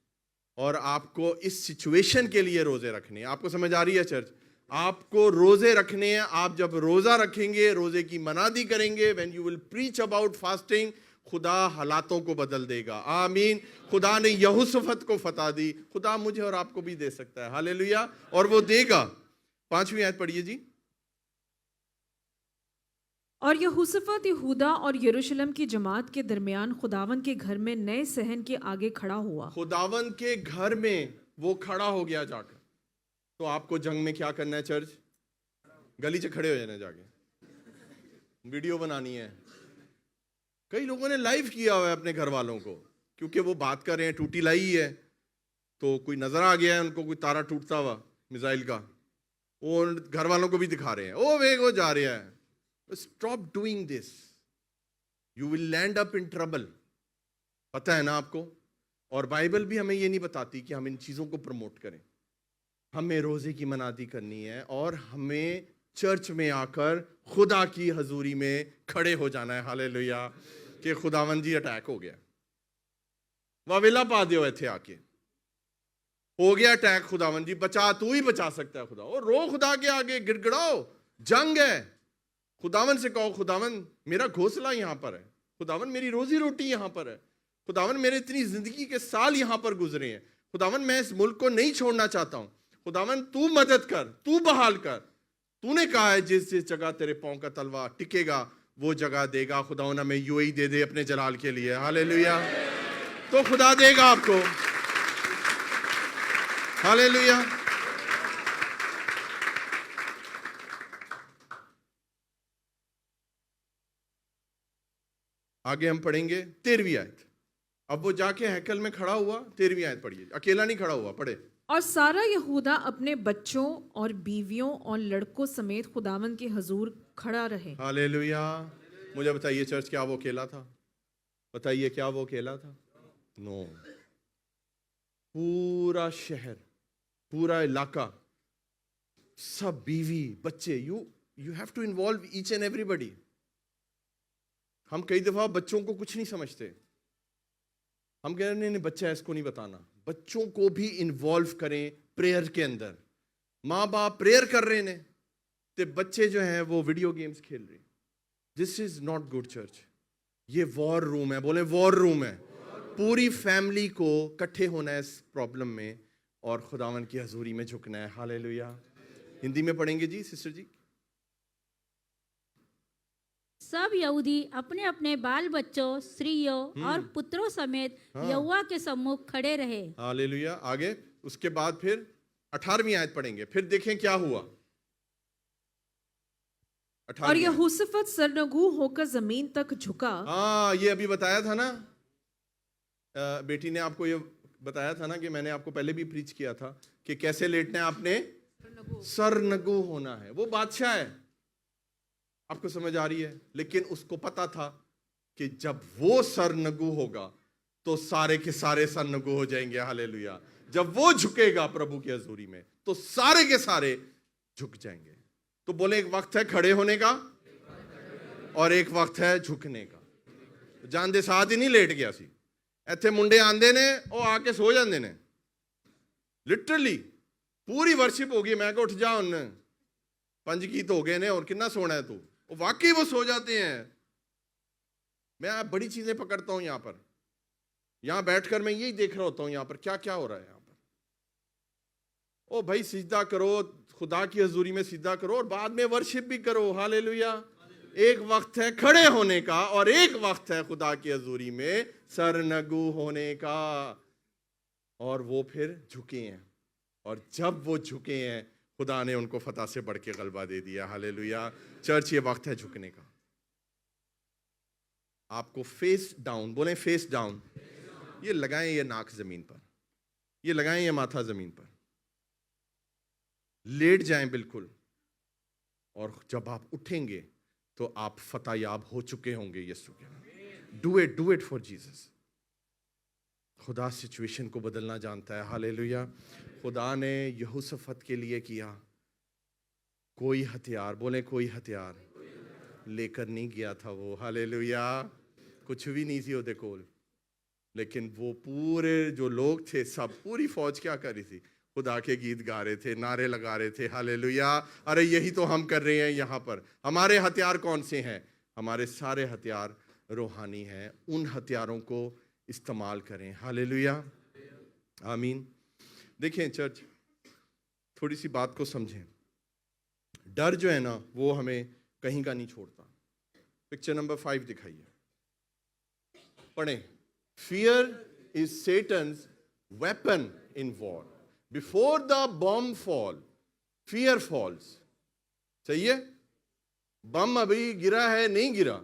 और आपको इस सिचुएशन के लिए रोजे रखने हैं। आपको समझ आ रही है चर्च? आपको रोजे रखने हैं। आप जब रोजा रखेंगे, रोजे की मनादी करेंगे, when you will preach about fasting, खुदा हालातों को बदल देगा। आमीन। खुदा ने यहोशफत को फतह दी, खुदा मुझे और आपको भी दे सकता है। हालेलुया। और वो देगा। 5वीं आयत पढ़िए जी। और यहोशफत यहूदा और यरूशलेम की जमात के दरमियान खुदावन के घर में नए सहन के आगे खड़ा हुआ। खुदावन के घर में वो खड़ा हो गया जाकर। तो आपको जंग में क्या करना है चर्च? गली से खड़े हो जाना, जाके वीडियो बनानी है। कई लोगों ने लाइव किया हुआ है अपने घर वालों को, क्योंकि वो बात कर रहे हैं, टूटी लाई है, तो कोई नजर आ गया है उनको, कोई तारा टूटता हुआ मिसाइल का, वो घर वालों को भी दिखा रहे हैं, ओ वेग वो जा रहा है। Stop doing this, you will land up in trouble. पता है ना आपको? और बाइबल भी हमें ये नहीं बताती कि हम इन चीजों को प्रमोट करें। हमें रोजे की मनादी करनी है और हमें चर्च में आकर खुदा की हजूरी में खड़े हो जाना है। हालेलुया। कि खुदावन जी अटैक हो गया, वावेला पा दियो इथे आके, हो गया अटैक, खुदावन जी बचा, तू ही बचा सकता है खुदा। और रो खुदा के आगे, गिड़गिड़ाओ, जंग है। खुदावन से कहो, खुदावन मेरा घोंसला यहाँ पर है, खुदावन मेरी रोजी रोटी यहाँ पर है, खुदावन मेरे इतनी जिंदगी के साल यहाँ पर गुजरे हैं, खुदावन मैं इस मुल्क को नहीं छोड़ना चाहता हूँ, खुदावन तू मदद कर, तू बहाल कर। तूने कहा है जिस जिस जगह तेरे पांव का तलवा टिकेगा वो जगह देगा। खुदावन हमें यूएई दे दे अपने जलाल के लिए। हालेलुया। तो खुदा देगा आपको। हालेलुया। आगे हम पढ़ेंगे 13वीं आयत। अब वो जाके हैकल में खड़ा हुआ। 13वीं आयत पढ़िए, अकेला नहीं खड़ा हुआ, पढ़े। और सारा यहूदा अपने बच्चों और बीवियों और लड़कों समेत खुदावन के हजूर खड़ा रहे। हालेलुया। मुझे बताइए चर्च, क्या वो अकेला था? बताइए, क्या वो अकेला था? नो। पूरा शहर, पूरा इलाका, सब बीवी बच्चे, you have to involve each and everybody. हम कई दफा बच्चों को कुछ नहीं समझते, हम कह रहे हैं नहीं बच्चा है, इसको नहीं बताना। बच्चों को भी इन्वॉल्व करें प्रेयर के अंदर। माँ बाप प्रेयर कर रहे ने ते बच्चे जो हैं वो वीडियो गेम्स खेल रहे। This is not good church. ये वॉर रूम है, बोले वॉर रूम है। पूरी फैमिली को इकट्ठे होना है इस प्रॉब्लम में और खुदावन की हजूरी में झुकना है। हालेलुया। हिंदी में पढ़ेंगे जी सिस्टर जी। सब यहूदी अपने अपने बाल बच्चों, स्त्रियों और पुत्रों समेत यहोवा के सम्मुख खड़े रहे। हालेलुया। आगे उसके बाद फिर 18वीं आयत पढ़ेंगे, फिर देखें क्या हुआ। और यहोशफत सरनगू होकर जमीन तक झुका। हाँ, ये अभी बताया था ना, बेटी ने आपको ये बताया था ना कि मैंने आपको पहले भी प्रीच किया था कि कैसे लेटना है आपने, सरनगू होना है। वो बादशाह है, आपको समझ आ रही है? लेकिन उसको पता था कि जब वो सरनगू होगा तो सारे के सारे सरनगू हो जाएंगे। हालेलुया। जब वो झुकेगा प्रभु की हजूरी में तो सारे के सारे झुक जाएंगे। तो बोले एक वक्त है खड़े होने का और एक वक्त है झुकने का। जान दे साथ ही नहीं लेट गया सी। ਇੱਥੇ ਮੁੰਡੇ ਆਂਦੇ ਨੇ ਉਹ ਆ ਕੇ ਸੋ ਜਾਂਦੇ ਨੇ। ਲਿਟਰਲੀ पूरी वर्शिप होगी, मैं को उठ जा उन 5 गीत हो गए ने और कितना सोना है तू। वाकई वो सो जाते हैं। मैं बड़ी चीजें पकड़ता हूं यहाँ पर, यहाँ बैठकर मैं यही देख रहा होता हूं यहाँ पर क्या क्या हो रहा है यहाँ पर। ओ भाई सिजदा करो, खुदा की हजूरी में सिजदा करो और बाद में वर्शिप भी करो। हालेलुया। एक वक्त है खड़े होने का और एक वक्त है खुदा की हजूरी में सरनगू होने का। और वो फिर झुके हैं और जब वो झुके हैं खुदा ने उनको फतह से बढ़ के गलबा दे दिया। हालेलुया। चर्च, ये वक्त है झुकने का। आपको फेस डाउन, बोले फेस डाउन। ये लगाएं ये नाक जमीन पर, ये लगाएं ये माथा जमीन पर, लेट जाएं बिल्कुल। और जब आप उठेंगे तो आप फतेहयाब हो चुके होंगे यीशु के नाम। Do it for Jesus. खुदा सिचुएशन को बदलना जानता है। हालेलुया। खुदा ने यहोशफत के लिए किया। कोई हथियार, बोले कोई हथियार लेकर नहीं गया था वो। हालेलुया। कुछ भी नहीं थी ओदे कोल, लेकिन वो पूरे जो लोग थे सब, पूरी फौज क्या कर रही थी? खुदा के गीत गा रहे थे, नारे लगा रहे थे। हालेलुया। अरे यही तो हम कर रहे हैं यहाँ पर। हमारे हथियार कौन से हैं? हमारे सारे हथियार रूहानी हैं। उन हथियारों को इस्तेमाल करें। हालेलुया। आमीन। देखें चर्च, थोड़ी सी बात को समझें। डर जो है ना, वो हमें कहीं का नहीं छोड़ता। पिक्चर नंबर 5 दिखाइए, पढ़ें। Fear is Satan's weapon in war. Before the bomb fall, fear falls. सही है? बम अभी गिरा है, नहीं गिरा,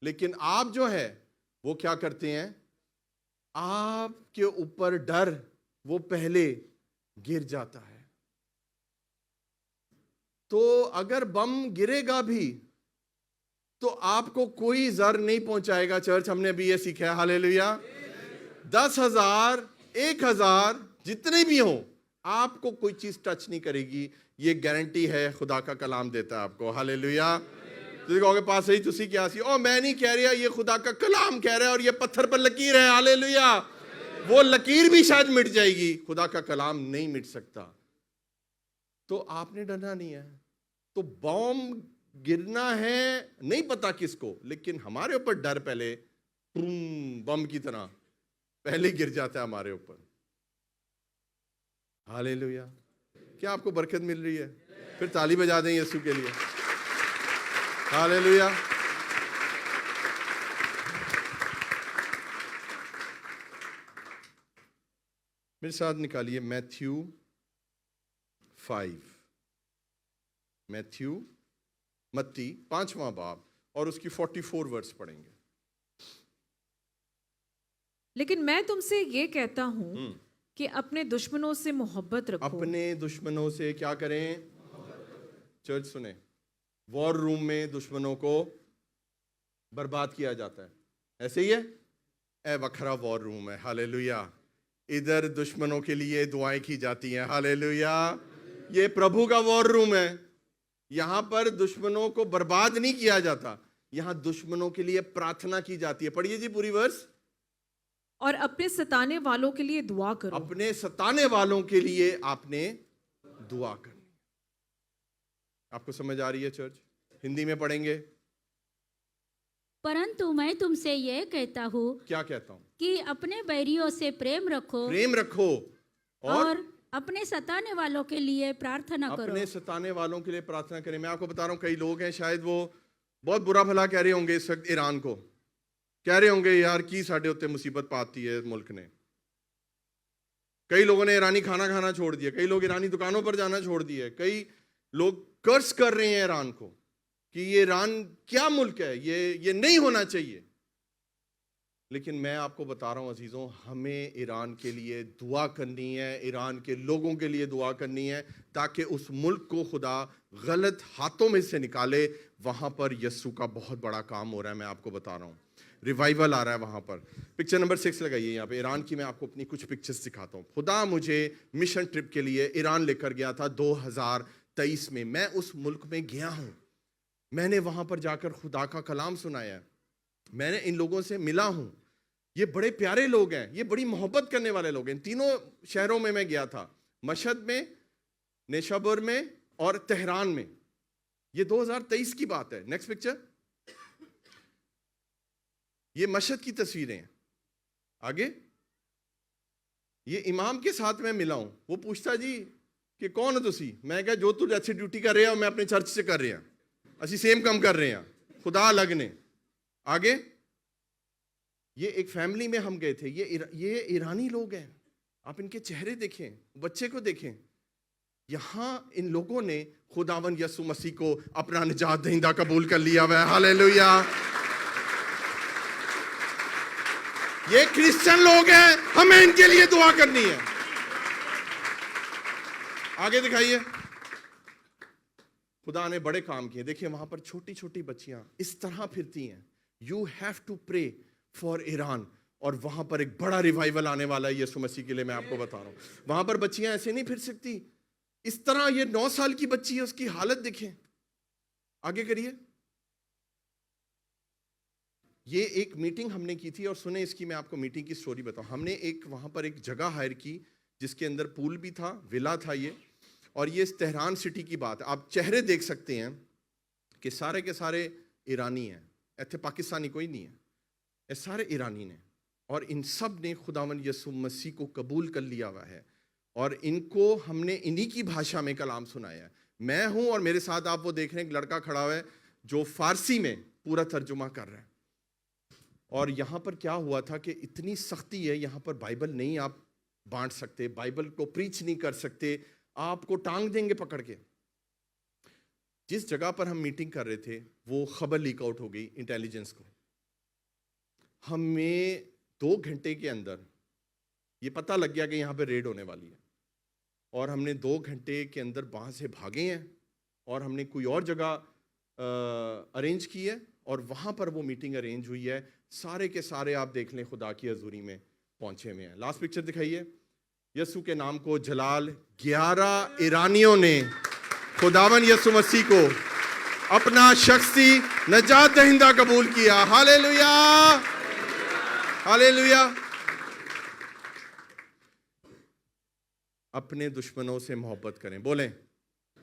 लेकिन आप जो है वो क्या करते हैं? आपके ऊपर डर वो पहले गिर जाता है। तो अगर बम गिरेगा भी तो आपको कोई जर नहीं पहुंचाएगा। चर्च, हमने अभी ये सीखा है। हालेलुया। 10,000 1,000 जितने भी हो, आपको कोई चीज टच नहीं करेगी। ये गारंटी है, खुदा का कलाम देता है आपको। हालेलुया। ਤੁਸੀਂ ਕਹੋਗੇ ਪਾਸੇ ਹੀ ਤੁਸੀਂ ਕਿਹਾ ਸੀ, ਉਹ मैं नहीं कह रहा, ये खुदा का कलाम कह रहा है और ये पत्थर पर लकीर है। हालेलुया। वो लकीर भी शायद मिट जाएगी, खुदा का कलाम नहीं मिट सकता। तो आपने डरना नहीं है। तो बॉम्ब गिरना है, नहीं पता किसको, लेकिन हमारे ऊपर डर पहले बम की तरह पहले गिर जाता है हमारे ऊपर। हालेलुया। क्या आपको बरकत मिल रही है? फिर ताली बजा दें यीशु के लिए। हालेलुया। मेरे साथ निकालिए मैथ्यू 5। मैथ्यू, मत्ती 5वां बाब और उसकी 44 वर्स पढ़ेंगे। लेकिन मैं तुमसे ये कहता हूँ कि अपने दुश्मनों से मोहब्बत रखो। अपने दुश्मनों से क्या करें? चर्च सुने, वॉर रूम में दुश्मनों को बर्बाद किया जाता है। ऐसे ही है? ए वखरा वॉर रूम है। हालेलुया। इधर दुश्मनों के लिए दुआएं की जाती हैं। हालेलुया। ये प्रभु का वॉर रूम है। यहां पर दुश्मनों को बर्बाद नहीं किया जाता, यहां दुश्मनों के लिए प्रार्थना की जाती है। पढ़िए जी पूरी वर्स। और अपने सताने वालों के लिए दुआ करो। अपने सताने वालों के लिए आपने दुआ करनी। आपको समझ आ रही है चर्च? हिंदी में पढ़ेंगे। परंतु मैं तुमसे ये कहता हूँ, क्या कहता हूं? कि अपने बैरियों से प्रेम रखो, प्रेम रखो और अपने सताने वालों के लिए प्रार्थना करो। अपने सताने वालों के लिए प्रार्थना करें। मैं आपको बता रहा हूं, कई लोग हैं, शायद वो बहुत बुरा भला कह रहे होंगे इस वक्त ईरान को, कह रहे होंगे यार की साढ़े उत्ते मुसीबत पाती है मुल्क ने। कई लोगों ने ईरानी खाना खाना छोड़ दिया, कई लोग ईरानी दुकानों पर जाना छोड़ दिया, कई लोग कर्ज कर रहे हैं ईरान को कि ये ईरान क्या मुल्क है, ये नहीं होना चाहिए। लेकिन मैं आपको बता रहा हूं अजीजों, हमें ईरान के लिए दुआ करनी है, ईरान के लोगों के लिए दुआ करनी है, ताकि उस मुल्क को खुदा गलत हाथों में से निकाले। वहां पर यस्सु का बहुत बड़ा काम हो रहा है, मैं आपको बता रहा हूं। रिवाइवल आ रहा है वहां पर। पिक्चर नंबर 6 लगाइए यहाँ पे। ईरान की मैं आपको अपनी कुछ पिक्चर्स दिखाता हूँ। खुदा मुझे मिशन ट्रिप के लिए ईरान लेकर गया था 2023 में। मैं उस मुल्क में गया हूँ, मैंने वहां पर जाकर खुदा का कलाम सुनाया है, मैंने इन लोगों से मिला हूँ। ये बड़े प्यारे लोग हैं, ये बड़ी मोहब्बत करने वाले लोग हैं। तीनों शहरों में मैं गया था, मशहद में, नेशापुर में और तेहरान में। ये 2023 की बात है। Next picture. ये मशहद की तस्वीरें हैं। आगे ये इमाम के साथ मैं मिला हूं। वो पूछता जी कि कौन हो तुसी? मैं कहा जो तू अच्छी ड्यूटी कर रहे हो मैं अपने चर्च से कर रहे हैं, असी सेम काम कर रहे हैं, खुदा अलग ने। आगे ये एक फैमिली में हम गए थे। ये ईरानी लोग हैं, आप इनके चेहरे देखें, बच्चे को देखें। यहां इन लोगों ने खुदावन यीशु मसीह को अपना निजात दहिंदा कबूल कर लिया हुआ है। हालेलुया। ये क्रिश्चियन लोग हैं, हमें इनके लिए दुआ करनी है। आगे दिखाइए। खुदा ने बड़े काम किए। देखिए वहां पर छोटी छोटी बच्चियां इस तरह फिरती हैं। You have to pray for Iran, और वहां पर एक बड़ा रिवाइवल आने वाला है यीशु मसीह के लिए, मैं आपको बता रहा हूं। वहां पर बच्चियां ऐसे नहीं फिर सकती इस तरह। ये 9 साल की बच्ची है, उसकी हालत देखें। आगे करिए। ये एक मीटिंग हमने की थी, और सुने इसकी मैं आपको मीटिंग की स्टोरी बताऊं। हमने एक वहां पर एक जगह हायर की जिसके अंदर पूल भी था, विला था ये, और ये इस तेहरान सिटी की बात है। आप चेहरे देख सकते हैं कि सारे के सारे ईरानी हैं, ऐसे पाकिस्तानी कोई नहीं है, ये सारे ईरानी ने, और इन सब ने खुदावन यीशु मसीह को कबूल कर लिया हुआ है, और इनको हमने इन्हीं की भाषा में कलाम सुनाया है। मैं हूं, और मेरे साथ आप वो देख रहे हैं, एक लड़का खड़ा हुआ है जो फारसी में पूरा तर्जुमा कर रहा है। और यहाँ पर क्या हुआ था कि इतनी सख्ती है, यहाँ पर बाइबल नहीं आप बांट सकते, बाइबल को प्रीच नहीं कर सकते, आपको टांग देंगे पकड़ के। जिस जगह पर हम मीटिंग कर रहे थे वो खबर लीक आउट हो गई इंटेलिजेंस को। हमें 2 घंटे के अंदर ये पता लग गया कि यहाँ पे रेड होने वाली है, और हमने 2 घंटे के अंदर वहाँ से भागे हैं, और हमने कोई और जगह अरेंज की है, और वहाँ पर वो मीटिंग अरेंज हुई है। सारे के सारे आप देख लें खुदा की हजूरी में पहुँचे हुए हैं। लास्ट पिक्चर दिखाइए। यीशु के नाम को जलाल 11 ईरानियों ने खुदावन यीशु मसीह को अपना शख्सी नजात दहिंदा कबूल किया। Hallelujah, hallelujah. अपने दुश्मनों से मोहब्बत करें। बोलें,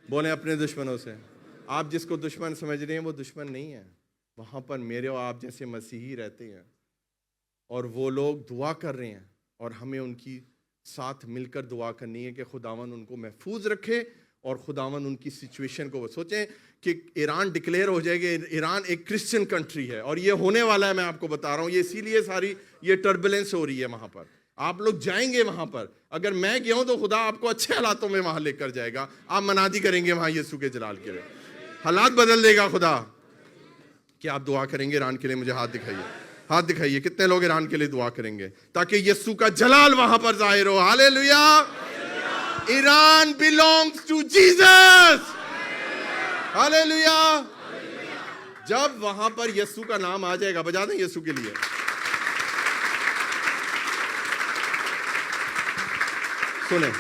बोलें अपने दुश्मनों से। आप जिसको दुश्मन समझ रहे हैं वो दुश्मन नहीं है। वहाँ पर मेरे और आप जैसे मसीही रहते हैं, और वो लोग दुआ कर रहे हैं, और हमें उनकी साथ मिलकर दुआ करनी है कि खुदावन उनको महफूज रखे, और खुदावन उनकी सिचुएशन को। सोचें कि ईरान डिक्लेयर हो जाएगा, ईरान एक क्रिश्चियन कंट्री है, और ये होने वाला है, मैं आपको बता रहा हूँ। ये इसीलिए सारी ये टर्बुलेंस हो रही है वहाँ पर। आप लोग जाएंगे वहाँ पर, अगर मैं गया हूँ तो खुदा आपको अच्छे हालातों में वहाँ लेकर जाएगा। आप मनादी करेंगे वहाँ यीशु के जलाल के लिए, हालात बदल देगा खुदा। क्या आप दुआ करेंगे ईरान के लिए? मुझे हाथ दिखाइए, हाथ दिखाइए। कितने लोग ईरान के लिए दुआ करेंगे ताकि यीशु का जलाल वहां पर जाहिर हो? Hallelujah. Iran belongs to Jesus. Hallelujah. जब वहां पर यीशु का नाम आ जाएगा, बजा दें यीशु के लिए। सुने,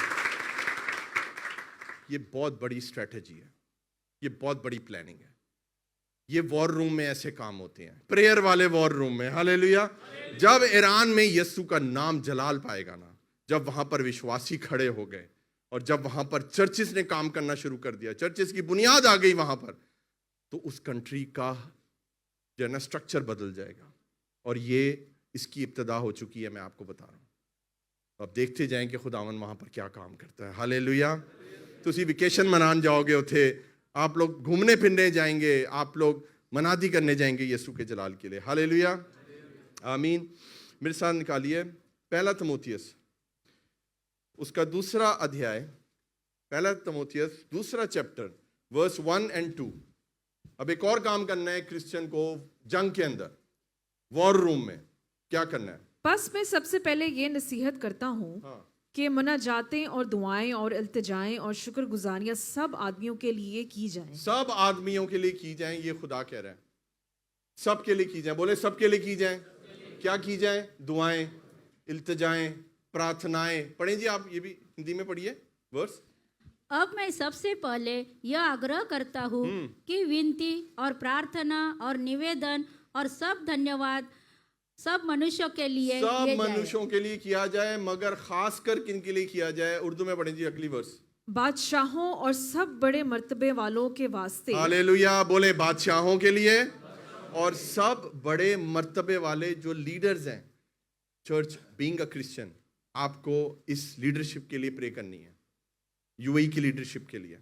ये बहुत बड़ी स्ट्रेटेजी है, ये बहुत बड़ी प्लानिंग है। ये वॉर रूम में ऐसे काम होते हैं, प्रेयर वाले वॉर रूम में। हालेलुया। जब ईरान में यीशु का नाम जलाल पाएगा ना, जब वहां पर विश्वासी खड़े हो गए, और जब वहां पर चर्चिस ने काम करना शुरू कर दिया, चर्चिस की बुनियाद आ गई वहां पर, तो उस कंट्री का जो है ना स्ट्रक्चर बदल जाएगा। और ये इसकी इब्तिदा हो चुकी है, मैं आपको बता रहा हूँ। अब देखते जाएं कि खुदावन वहां पर क्या काम करता है। हालेलुया। तुसी वेकेशन मनाने जाओगे उथे, आप लोग घूमने फिरने जाएंगे, आप लोग मनादी करने जाएंगे यीशु के जलाल के लिए। हालेलुया, आमीन। मेरे साथ निकालिए 1 तीमुथियुस उसका 2 अध्याय, 1 तीमुथियुस 2 चैप्टर वर्स 1 और 2। अब एक और काम करना है क्रिश्चियन को जंग के अंदर, वॉर रूम में क्या करना है। बस मैं सबसे पहले ये नसीहत करता हूँ कि मुनाजातें और दुआएं और इल्तिजाएं और शुक्रगुजारियां सब आदमियों के लिए की जाएं। सब आदमियों के लिए की जाएं, ये खुदा कह रहा है। सब के लिए की जाएं। बोले सब के लिए की जाएं। क्या की जाएं? दुआएं, इल्तिजाएं, प्रार्थनाएं। पढ़ें जी आप, ये भी हिंदी में पढ़िए वर्स। अब मैं सबसे पहले यह आग्रह करता हूँ कि विनती और प्रार्थना और निवेदन और सब धन्यवाद सब मनुष्यों के लिए, सब मनुष्यों के लिए किया जाए, मगर खासकर किन के लिए किया जाए? उर्दू में पढ़ें जी अगली वर्स। बादशाहों और सब बड़े मर्तबे वालों के वास्ते। हालेलुया। बोले बादशाहों के लिए और सब बड़े मर्तबे वाले जो लीडर्स हैं। चर्च बीइंग अ क्रिश्चियन, आपको इस लीडरशिप के लिए प्रे करनी है। यूएई की लीडरशिप के लिए,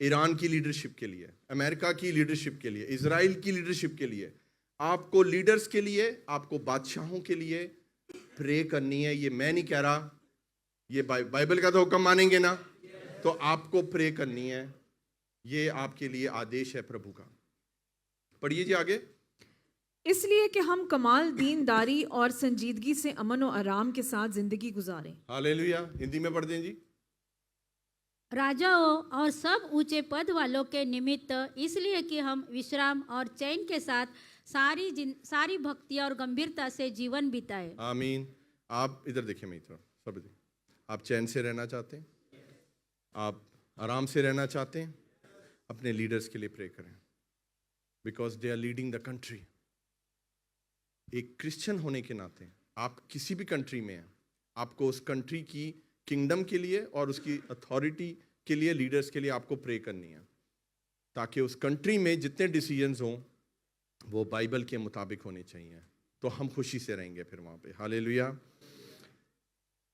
ईरान की लीडरशिप के लिए, अमेरिका की लीडरशिप के लिए, इजराइल की लीडरशिप के लिए, आपको लीडर्स के लिए, आपको बादशाहों के लिए प्रे करनी है। ये मैं नहीं कह रहा, ये बाइबल का तो हुक्म मानेंगे ना, तो आपको प्रे करनी है। ये आपके लिए आदेश है प्रभु का। पढ़िए जी आगे। इसलिए कि हम कमाल दीनदारी और संजीदगी से अमन और आराम के साथ जिंदगी गुजारें। हालेलुया। हिंदी में पढ़ दें जी। राजाओं और सब ऊंचे पद वालों के निमित्त, इसलिए कि हम विश्राम और चैन के साथ सारी भक्ति और गंभीरता से जीवन बिताए। आमीन। आप इधर देखिए, मित्र, सब देखिए। आप चैन से रहना चाहते हैं, आप आराम से रहना चाहते हैं, अपने लीडर्स के लिए प्रे करें, because they are leading the country. एक क्रिश्चियन होने के नाते आप किसी भी कंट्री में हैं, आपको उस कंट्री की किंगडम के लिए और उसकी अथॉरिटी के लिए, लीडर्स के लिए आपको प्रे करनी है, ताकि उस कंट्री में जितने डिसीजंस हों वो बाइबल के मुताबिक होने चाहिए, तो हम खुशी से रहेंगे फिर वहां पे। हालेलुया।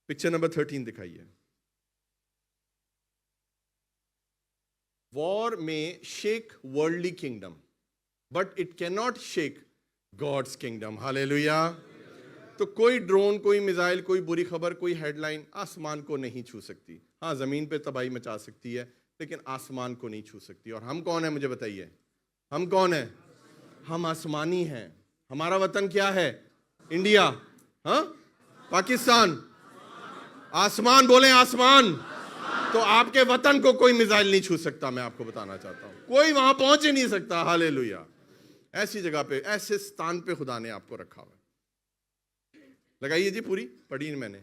पिक्चर नंबर 13 दिखाइए। वॉर में shake worldly kingdom, but it can not shake God's kingdom. Hallelujah. तो कोई ड्रोन, कोई मिसाइल, कोई बुरी खबर, कोई हेडलाइन आसमान को नहीं छू सकती। हाँ, जमीन पे तबाही मचा सकती है, लेकिन आसमान को नहीं छू सकती। और हम कौन है, मुझे बताइए, हम कौन है? हम आसमानी हैं। हमारा वतन क्या है? इंडिया। हाँ, पाकिस्तान, आसमान। बोले आसमान। तो आपके वतन को कोई मिसाइल नहीं छू सकता, मैं आपको बताना चाहता हूं। कोई वहां पहुंच ही नहीं सकता। हालेलुया। ऐसी जगह पे, ऐसे स्थान पे खुदा ने आपको रखा हुआ। लगाइए जी, पूरी पढ़ी मैंने।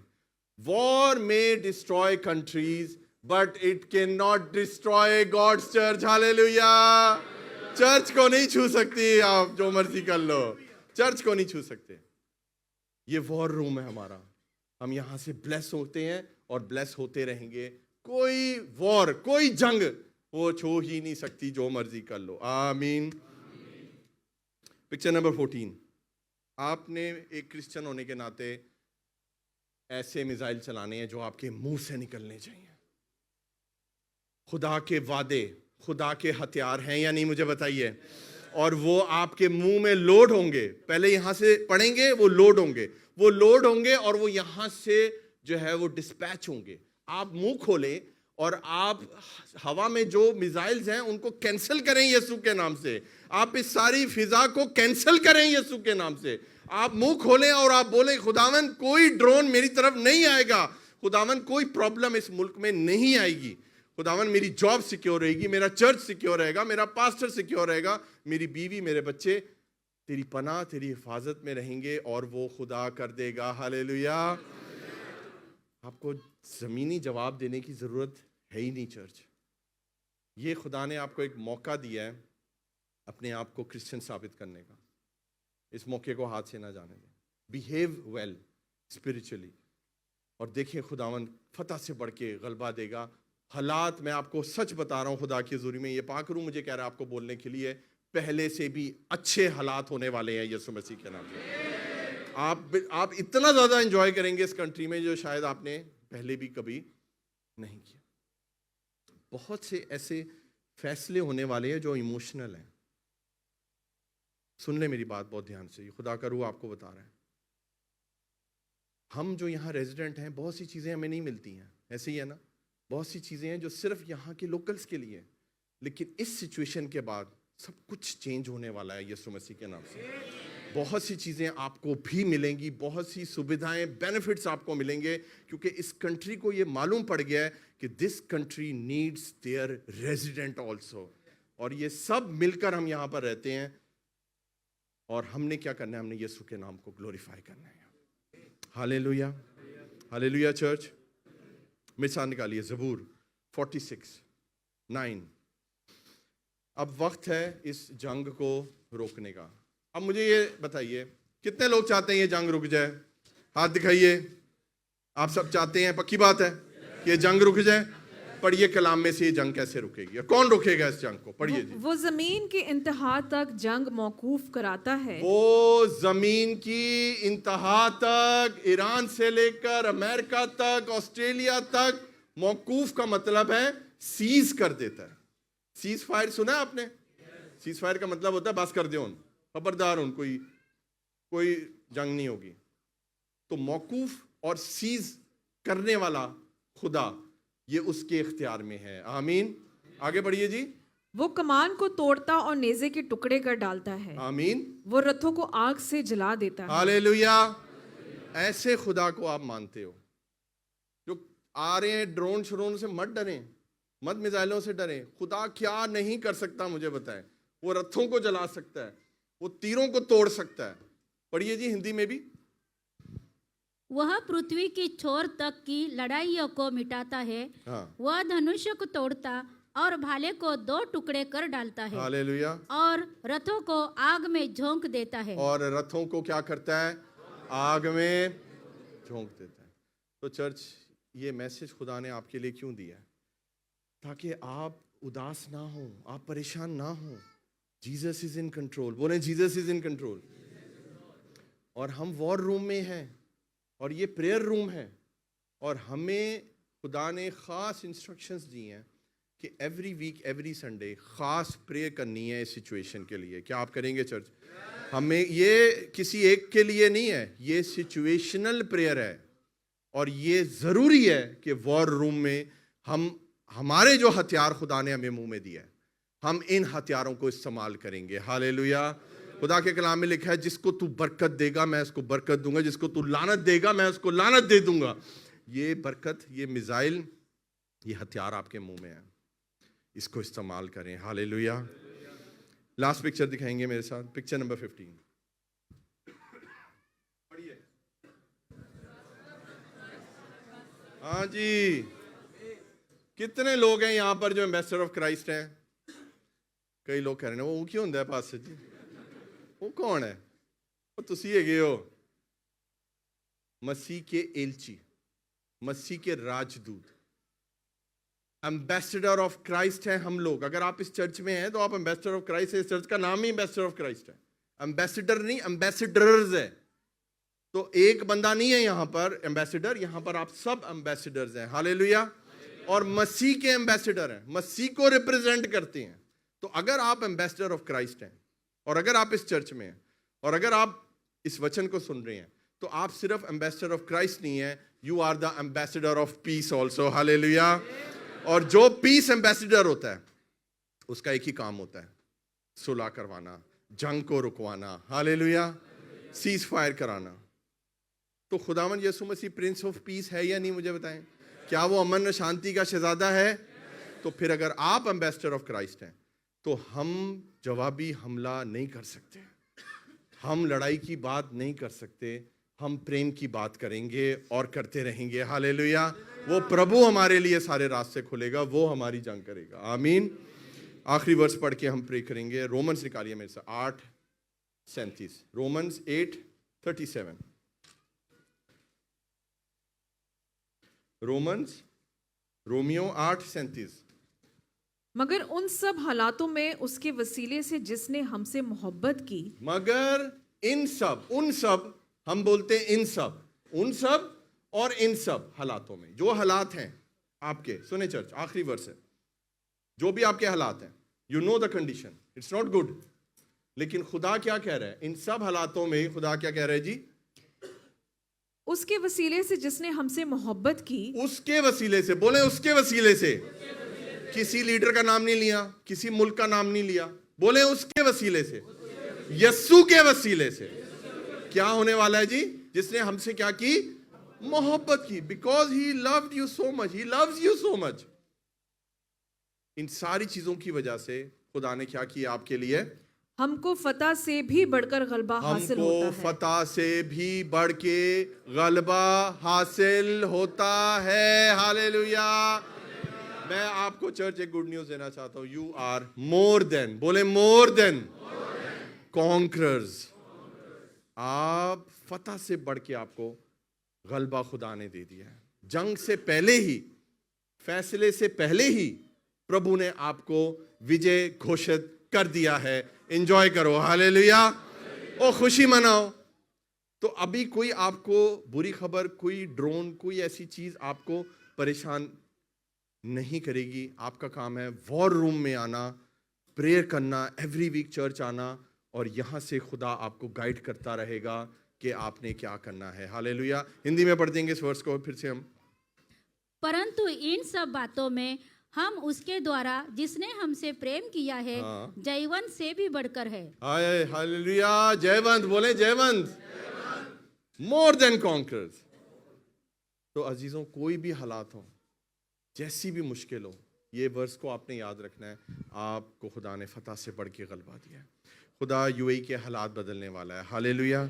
वॉर में destroy countries, but it can not destroy God's church. Hallelujah. Church को नहीं छू सकती, आप जो मर्जी कर लो, चर्च को नहीं छू सकते। ये वॉर रूम है हमारा। हम यहां से ब्लेस होते हैं और ब्लेस होते रहेंगे। कोई वॉर, कोई जंग वो छू ही नहीं सकती, जो मर्जी कर लो। आमीन। Picture number 14। आपने एक क्रिश्चियन होने के नाते ऐसे मिसाइल चलाने हैं जो आपके मुंह से निकलने चाहिए। खुदा के वादे, खुदा के हथियार हैं या नहीं, मुझे बताइए। और वो आपके मुंह में लोड होंगे। पहले यहां से पढ़ेंगे, वो लोड होंगे, वो लोड होंगे, और वो यहां से जो है वो डिस्पैच होंगे। आप मुंह खोलें और आप हवा में जो मिसाइल्स हैं उनको कैंसिल करें यीशु के नाम से। आप इस सारी फिजा को कैंसिल करें यीशु के नाम से। आप मुंह खोलें और आप बोलें, खुदावन कोई ड्रोन मेरी तरफ नहीं आएगा, खुदावन कोई प्रॉब्लम इस मुल्क में नहीं आएगी, खुदावन मेरी जॉब सिक्योर रहेगी, मेरा चर्च सिक्योर रहेगा, मेरा पास्टर सिक्योर रहेगा, मेरी बीवी, मेरे बच्चे तेरी पनाह, तेरी हिफाजत में रहेंगे, और वो खुदा कर देगा। हालेलुया। आपको जमीनी जवाब देने की जरूरत है ही नहीं चर्च। ये खुदा ने आपको एक मौका दिया है अपने आप को क्रिश्चियन साबित करने का। इस मौके को हाथ से ना जाने दें। बिहेव वेल स्पिरिचुअली, और देखिए खुदावन फतह से बढ़ के गलबा देगा। हालात, मैं आपको सच बता रहा हूँ, खुदा की हजूरी में ये पाक रूह मुझे कह रहा है आपको बोलने के लिए, पहले से भी अच्छे हालात होने वाले हैं यीशु मसीह के नाम से। आप इतना ज्यादा एंजॉय करेंगे इस कंट्री में जो शायद आपने पहले भी कभी नहीं किया। बहुत से ऐसे फैसले होने वाले हैं जो इमोशनल हैं। सुन ले मेरी बात बहुत ध्यान से, खुदा का रूह आपको बता रहा है। हम जो यहाँ रेजिडेंट हैं, बहुत सी चीजें हमें नहीं मिलती हैं, ऐसे ही है ना। बहुत सी चीजें हैं जो सिर्फ यहाँ के लोकल्स के लिए, लेकिन इस सिचुएशन के बाद सब कुछ चेंज होने वाला है यीशु मसीह के नाम से। बहुत सी चीजें आपको भी मिलेंगी, बहुत सी सुविधाएं, बेनिफिट्स आपको मिलेंगे, क्योंकि इस कंट्री को ये मालूम पड़ गया है कि this country needs their resident also. और ये सब मिलकर हम यहाँ पर रहते हैं, और हमने क्या करना है? हमने यीशु के नाम को ग्लोरीफाई करना है। Hallelujah, hallelujah church. मेरे साथ निकालिए ज़बूर 46:9। अब वक्त है इस जंग को रोकने का। अब मुझे ये बताइए, कितने लोग चाहते हैं ये जंग रुक जाए? हाथ दिखाइए। आप सब चाहते हैं, पक्की बात है कि ये जंग रुक जाए? पढ़िए कलाम में से ये जंग कैसे रुकेगी, और कौन रुकेगा इस जंग को? पढ़िए जी। वो जमीन के इंतहा तक जंग मौकूफ कराता है। वो जमीन की इंतहा तक, ईरान से लेकर अमेरिका तक, ऑस्ट्रेलिया तक, मौकूफ का मतलब है सीज कर देता है। सीज फायर सुना है आपने? सीज फायर का मतलब होता है बस कर दो, खबरदार, कोई जंग नहीं होगी। तो मौकूफ और सीज करने वाला खुदा, ये उसके इख्तियार में है। आमीन। आगे बढ़िए जी। वो कमान को तोड़ता और नेज़े के टुकड़े कर डालता है। आमीन। वो रथों को आग से जला देता है। हालेलुया। ऐसे खुदा को आप मानते हो? जो आ रहे हैं ड्रोन श्रोन से मत डरें, मत मिसाइलों से डरें। खुदा क्या नहीं कर सकता मुझे बताएं। वो रथों को जला सकता है, वो तीरों को तोड़ सकता है। पढ़िए जी हिंदी में भी। वह पृथ्वी की छोर तक की लड़ाइयों को मिटाता है। हाँ, वह धनुष्य को तोड़ता और भाले को 2 टुकड़े कर डालता है हालेलुया। और रथों को आग में झोंक देता है। और रथों को क्या करता है? आग में झोंक देता है। तो चर्च, ये मैसेज खुदा ने आपके लिए क्यों दिया है? ताकि आप उदास ना हो, आप परेशान ना हो। Jesus is in control. बोले जीसस इज इन कंट्रोल। और हम वॉर रूम में हैं और ये प्रेयर रूम है, और हमें खुदा ने खास इंस्ट्रक्शंस दी हैं कि एवरी वीक एवरी संडे खास प्रेयर करनी है इस सिचुएशन के लिए। क्या आप करेंगे चर्च? हमें ये किसी एक के लिए नहीं है, ये सिचुएशनल प्रेयर है। और ये ज़रूरी है कि वॉर रूम में हमारे जो हथियार खुदा ने हमें मुंह में दिया है, हम इन हथियारों को इस्तेमाल करेंगे। हालेलुया। खुदा के कलाम में लिखा है, जिसको तू बरकत देगा मैं उसको बरकत दूंगा, जिसको तू लानत देगा मैं उसको लानत दे दूंगा। ये बरकत, ये मिसाइल, ये हथियार आपके मुंह में है, इसको इस्तेमाल करें। हालेलुया। लास्ट पिक्चर दिखाएंगे मेरे साथ, पिक्चर नंबर 15। पढ़िए। हाँ जी, कितने लोग हैं यहाँ पर जो एम्बेसडर ऑफ क्राइस्ट हैं? कई लोग कह रहे हैं वो क्यों होता है पास जी? वो कौन है? वो तुसी है हो, मसीह के एलची, मसीह के राजदूत, एम्बेसडर ऑफ क्राइस्ट है हम लोग। अगर आप इस चर्च में हैं तो आप एम्बेसडर ऑफ क्राइस्ट है। इस चर्च का नाम ही एम्बेसडर ऑफ क्राइस्ट है। एम्बेसडर नहीं, एम्बेसडर्स है। तो एक बंदा नहीं है यहाँ पर एम्बेसडर, यहाँ पर आप सब एम्बेसडर्स हैं। हालेलुया। और मसीह के एम्बेसडर हैं, मसीह को रिप्रेजेंट करते हैं। तो अगर आप एम्बेसडर ऑफ क्राइस्ट हैं, और अगर आप इस चर्च में हैं, और अगर आप इस वचन को सुन रहे हैं, तो आप सिर्फ एम्बेसडर ऑफ क्राइस्ट नहीं है, you are the ambassador of peace also. Hallelujah. और जो पीस एम्बेसडर होता है उसका एक ही काम होता है, सुलह करवाना, जंग को रुकवाना। हालेलुया। सीज फायर कराना। तो खुदावंद यीशु मसीह प्रिंस ऑफ पीस है या नहीं, मुझे बताएं। क्या वो अमन और शांति का शहजादा है? तो फिर अगर आप एम्बेसडर ऑफ क्राइस्ट हैं तो हम जवाबी हमला नहीं कर सकते, हम लड़ाई की बात नहीं कर सकते, हम प्रेम की बात करेंगे और करते रहेंगे। हालेलुया। वो प्रभु हमारे लिए सारे रास्ते खोलेगा, वो हमारी जंग करेगा। आमीन। आखिरी वर्ष पढ़ के हम प्रे करेंगे। रोमन्स निकालिए मेरे से 8:37। रोमन्स 8:37। रोमियो 8:37। मगर उन सब हालातों में उसके वसीले से जिसने हमसे मोहब्बत की, मगर इन सब, उन सब, हम बोलते हैं इन सब, उन सब और इन सब हालातों में, जो हालात हैं आपके, सुने चर्च, आखिरी वर्ष है, जो भी आपके हालात हैं, you know the condition, it's not good, लेकिन खुदा क्या कह रहा है? इन सब हालातों में खुदा क्या कह रहा है जी? उसके वसीले से जिसने हमसे मोहब्बत की। उसके वसीले से, बोले उसके वसीले से। किसी लीडर का नाम नहीं लिया, किसी मुल्क का नाम नहीं लिया, बोले उसके वसीले से, यस्सु के वसीले से। क्या होने वाला है जी? जिसने हमसे क्या की? मोहब्बत की। Because he loved you so much, he loves you so much. इन सारी चीजों की वजह से खुदा ने क्या किया आपके लिए? हमको फतह से भी बढ़कर गलबा हासिल होता है। हमको फतह से भी बढ़ के गलबा हासिल होता है। हालेलुया। मैं आपको चर्च एक गुड न्यूज देना चाहता हूं। यू आर मोर देन, बोले मोर देन कॉन्करर्स। आप फतह से बढ़ के आपको गलबा खुदा ने दे दिया है। जंग से पहले ही, फैसले से पहले ही प्रभु ने आपको विजय घोषित कर दिया है। एंजॉय करो। हालेलुया। ओ खुशी मनाओ। तो अभी कोई आपको बुरी खबर, कोई ड्रोन, कोई ऐसी चीज आपको परेशान नहीं करेगी। आपका काम है वॉर रूम में आना, प्रेयर करना, एवरी वीक चर्च आना, और यहां से खुदा आपको गाइड करता रहेगा कि आपने क्या करना है। हालेलुया। हिंदी में पढ़ देंगे इस वर्ष को फिर से हम। परंतु इन सब बातों में हम उसके द्वारा जिसने हमसे प्रेम किया है, जयवंत से भी बढ़कर है। हालेलुया। जयवंत, बोले जयवंत। मोर देन कॉन्करर्स। तो अजीजों, कोई भी हालात हो, जैसी भी मुश्किल हो, ये वर्स को आपने याद रखना है। आपको खुदा ने फतह से बढ़ के गलबा दिया है। खुदा यूएई के हालात बदलने वाला है। हालेलुया।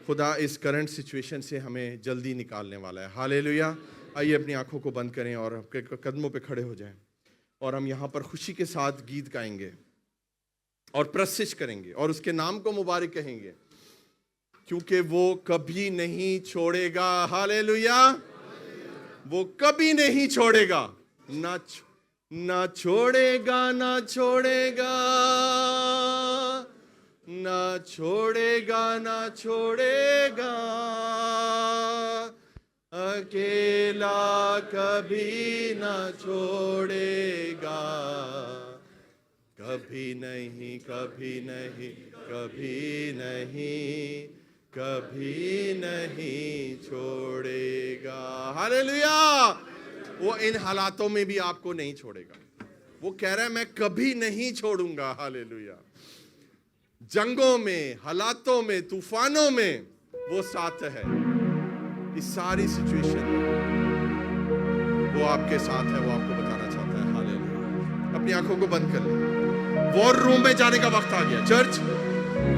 खुदा इस करंट सिचुएशन से हमें जल्दी निकालने वाला है। हालेलुया। आइए अपनी आंखों को बंद करें और आपके कदमों पे खड़े हो जाएं और हम यहाँ पर खुशी के साथ गीत गाएंगे और प्रशिश करेंगे और उसके नाम को मुबारक कहेंगे, क्योंकि वो कभी नहीं छोड़ेगा। हालेलुया। वो कभी नहीं छोड़ेगा, ना छोड़ेगा, ना छोड़ेगा, ना छोड़ेगा, ना छोड़ेगा, अकेला कभी ना छोड़ेगा। कभी नहीं, कभी नहीं, कभी नहीं, कभी नहीं छोड़ेगा। हालेलुया। वो इन हालातों में भी आपको नहीं छोड़ेगा। वो कह रहा है मैं कभी नहीं छोड़ूंगा। हालेलुया। जंगों में, हालातों में, तूफानों में वो साथ है। इस सारी सिचुएशन में वो आपके साथ है। वो आपको बताना चाहता है। हालेलुया। अपनी आंखों को बंद कर ले। वॉर रूम में जाने का वक्त आ गया। चर्च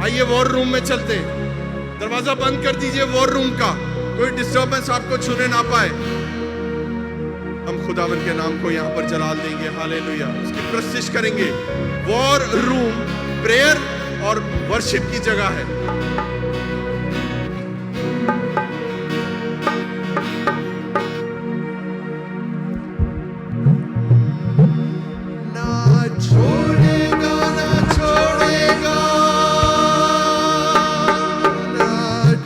आइए वॉर रूम में चलते हैं। दरवाजा बंद कर दीजिए वॉर रूम का, कोई डिस्टर्बेंस आपको छूने ना पाए। हम खुदावन के नाम को यहाँ पर जलाल देंगे। हालेलुया। उसकी प्रशिश करेंगे। वॉर रूम प्रेयर और वर्शिप की जगह है। ना छोड़ेगा, ना छोड़ेगा, ना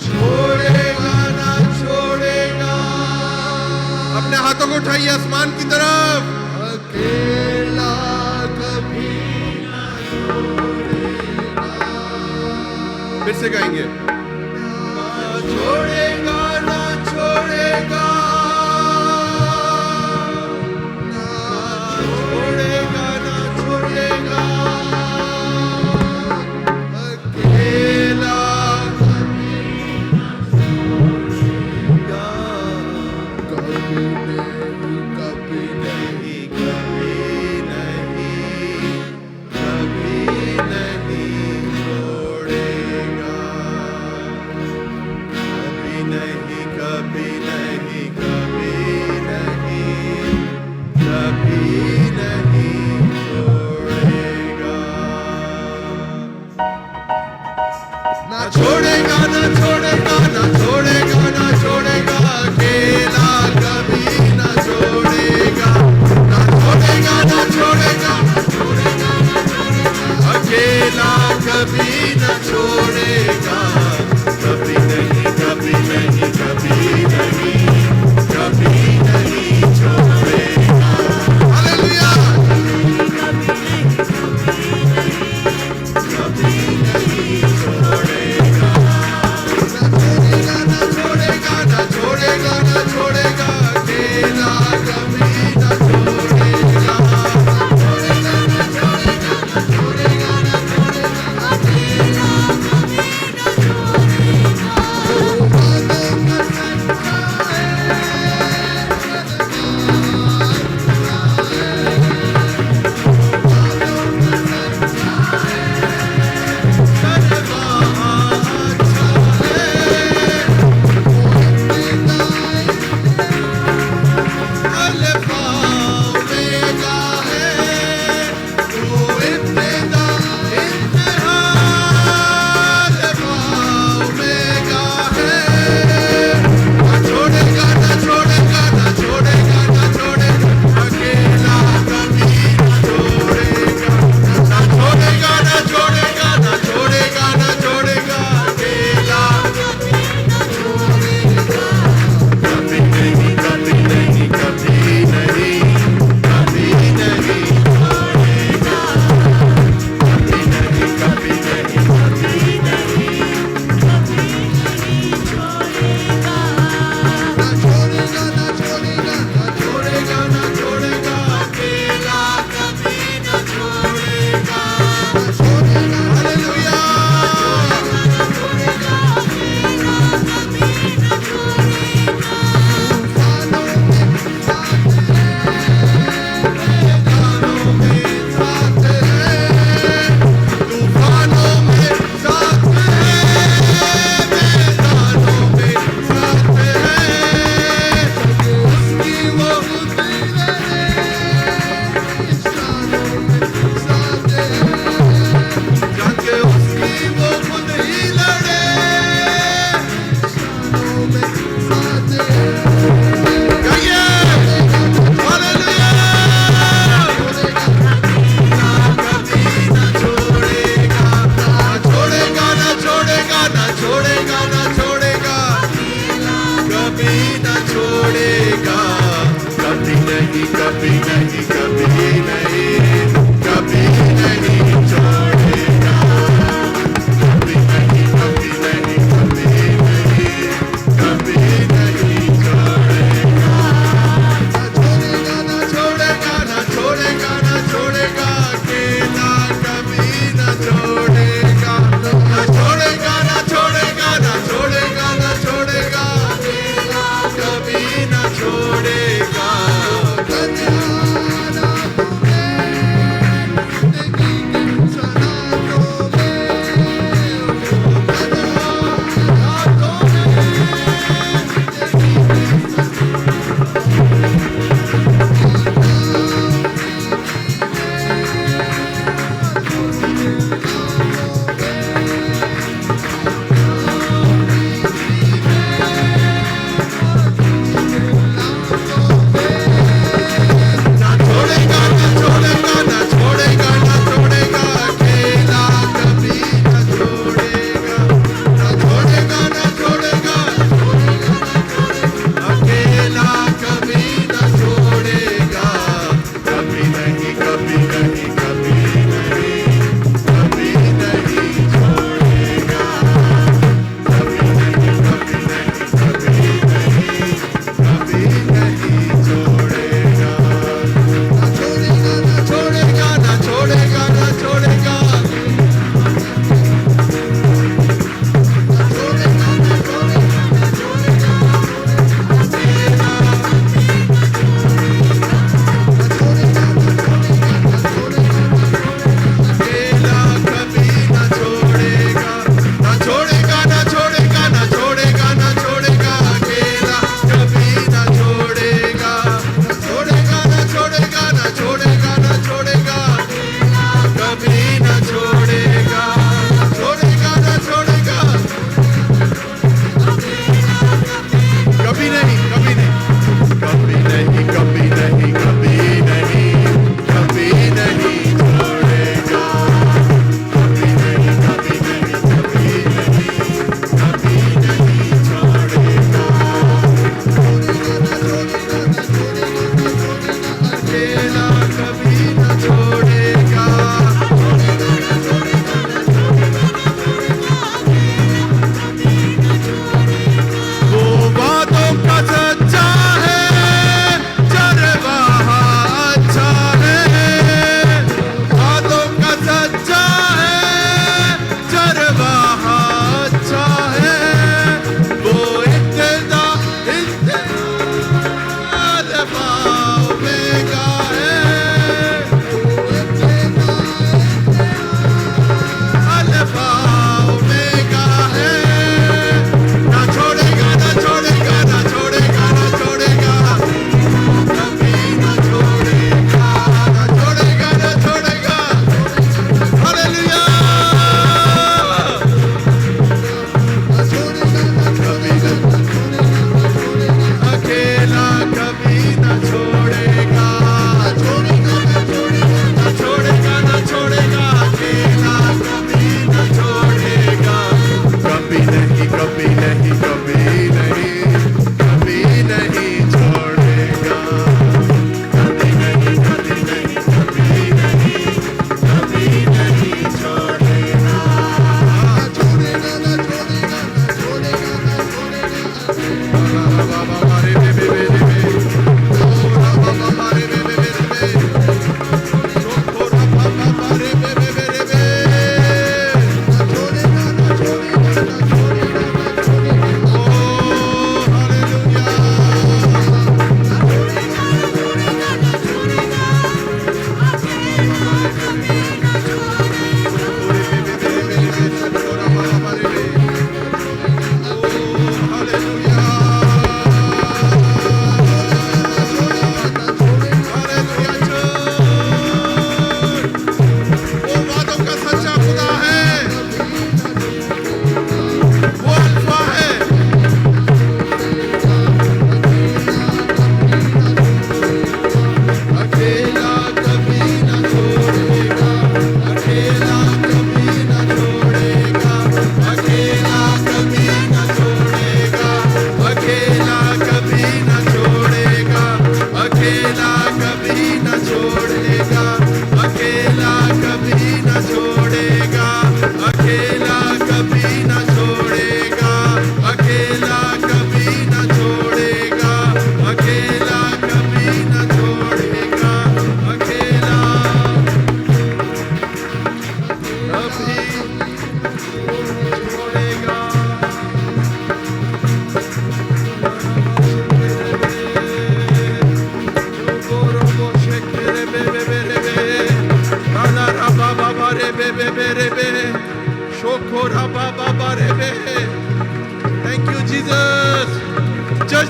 छोड़ेगा, ना छोड़ेगा। अपने हाथों को उठाइए आसमान की तरफ। अकेला कभी ना छोड़ेगा। फिर से गाएंगे। ना छोड़ेगा, ना छोड़ेगा, ना छोड़ेगा, ना छोड़ेगा, अकेला कभी ना छोड़ेगा। कभी नहीं, कभी नहीं, कभी नहीं, कभी नहीं छोड़ेगा। कभी नहीं, कभी नहीं, कभी नहीं, कभी नहीं छोड़ेगा। ना छोड़ेगा, ना छोड़ेगा, ना छोड़ेगा, ना छोड़ेगा, अकेला कभी ना छोड़ेगा। ना छोड़ेगा, ना छोड़ेगा, ना छोड़ेगा, ना छोड़ेगा, अकेला कभी ना छोड़ेगा। कभी नहीं, कभी नहीं, कभी नहीं। कभी न छोड़ेगा, कभी नहीं, कभी नहीं, कभी नहीं, कभी नहीं छोड़ेगा, कभी नहीं, कभी नहीं, कभी नहीं, कभी नहीं छोड़ेगा। ना छोड़ेगा, ना छोड़ेगा, ना छोड़ेगा, अकेला कभी न छोड़ेगा, ना छोड़ेगा, ना छोड़ेगा, ना छोड़ेगा, ना छोड़ेगा, अकेला कभी न छोड़ेगा।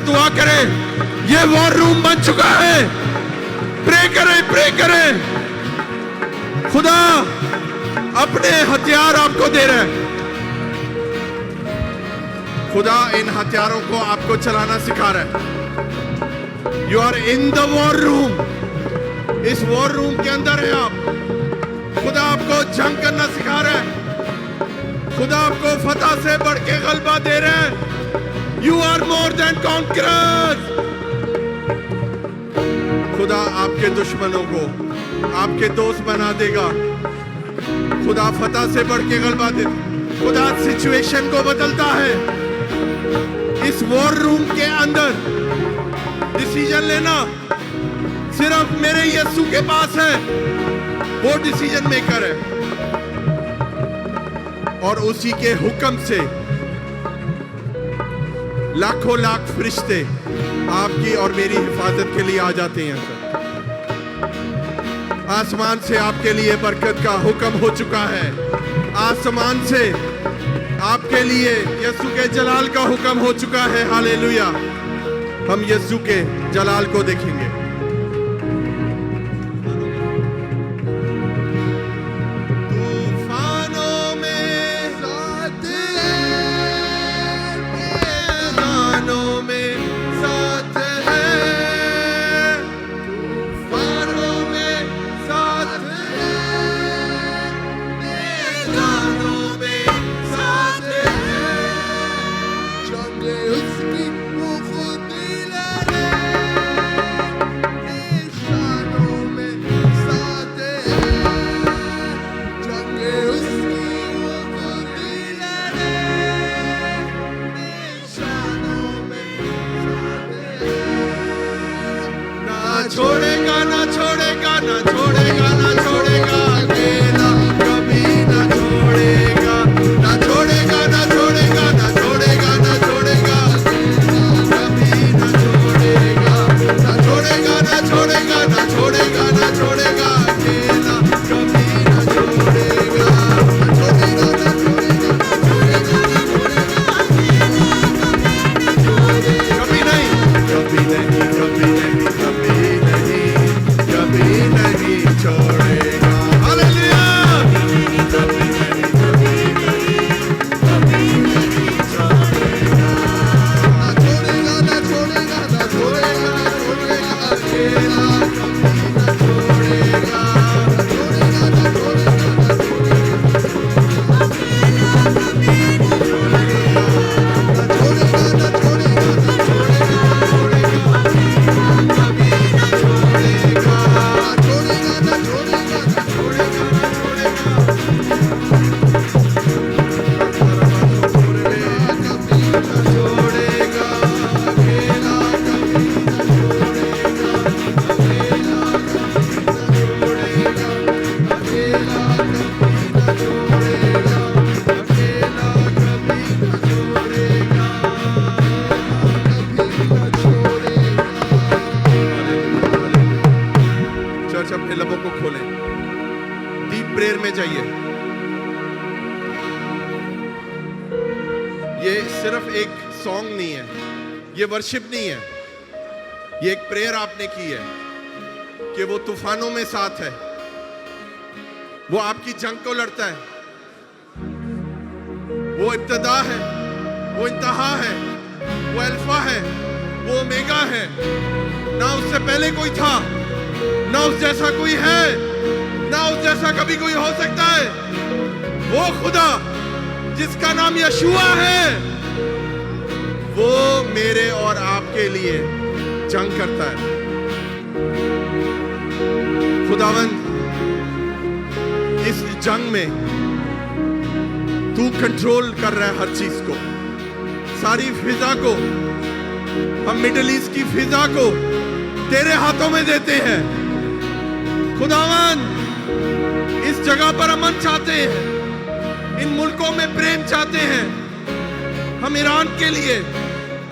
दुआ करें। ये वॉर रूम बन चुका है। प्रे करें, प्रे करें। खुदा अपने हथियार आपको दे रहे हैं। खुदा इन हथियारों को आपको चलाना सिखा रहा है। You are in the war room. इस वॉर रूम के अंदर है आप। खुदा आपको जंग करना सिखा रहा है। खुदा आपको फतह से बढ़ के गलबा दे रहे हैं। You are more than conquerors. खुदा आपके दुश्मनों को आपके दोस्त बना देगा। खुदा फतह से बढ़ के गलबा दे। खुदा सिचुएशन को बदलता है। इस वॉर रूम के अंदर डिसीजन लेना सिर्फ मेरे यीशु के पास है। वो डिसीजन मेकर है और उसी के हुक्म से लाखों लाख फरिश्ते आपकी और मेरी हिफाजत के लिए आ जाते हैं। आसमान से आपके लिए बरकत का हुक्म हो चुका है। आसमान से आपके लिए यीशु के जलाल का हुक्म हो चुका है। हालेलुया। हम यीशु के जलाल को देखेंगे। तूफानों में साथ है, मैदानों में साथ है। तूफानों में साथ है, मैदानों में साथ है। जंगे उसकी वो खुद लड़े, निशानों में साथ है। जंगे उसकी वो खुद लड़े, निशानों में साथ है। ना छोड़ेगा, ना छोड़ेगा, ना छोड़ेगा, ना छोड़ेगा अकेला कभी ना छोड़ेगा। ना छोड़ेगा, ना छोड़ेगा, ना छोड़ेगा, ना छोड़ेगा अकेला कभी ना छोड़ेगा। ना छोड़ेगा, ना छोड़ेगा, ना छोड़ेगा, ना छोड़ेगा अकेला कभी ना छोड़ेगा। ना छोड़ेगा, ना छोड़ेगा, कभी नहीं, कभी नहीं, कभी नहीं, कभी नहीं, कभी नहीं छोड़ेगा। हालेलुया। कभी नहीं, कभी नहीं, कभी नहीं छोड़ेगा। ना छोड़ेगा, ना छोड़ेगा, ना छोड़ेगा, ना छोड़ेगा अकेला कभी ना छोड़ेगा। ना छोड़ेगा, ना छोड़ेगा, ना छोड़ेगा चर्च अपने लबों को खोलें। डीप प्रेयर में जाइए। ये सिर्फ एक सॉन्ग नहीं है, ये वर्शिप नहीं है, ये एक प्रेयर आपने की है कि वो तूफानों में साथ है। वो आपकी जंग को लड़ता है। वो इब्तिदा है, वो इंतहा है, वो अल्फा है, वो ओमेगा है। ना उससे पहले कोई था, ना उस जैसा कोई है, ना उस जैसा कभी कोई हो सकता है। वो खुदा जिसका नाम यशुआ है, वो मेरे और आपके लिए जंग करता है। खुदावंद, इस जंग में तू कंट्रोल कर रहा है हर चीज को, सारी फिजा को। हम मिडिल ईस्ट की फिजा को तेरे हाथों में देते हैं। खुदावन, इस जगह पर अमन चाहते हैं, इन मुल्कों में प्रेम चाहते हैं। हम ईरान के लिए,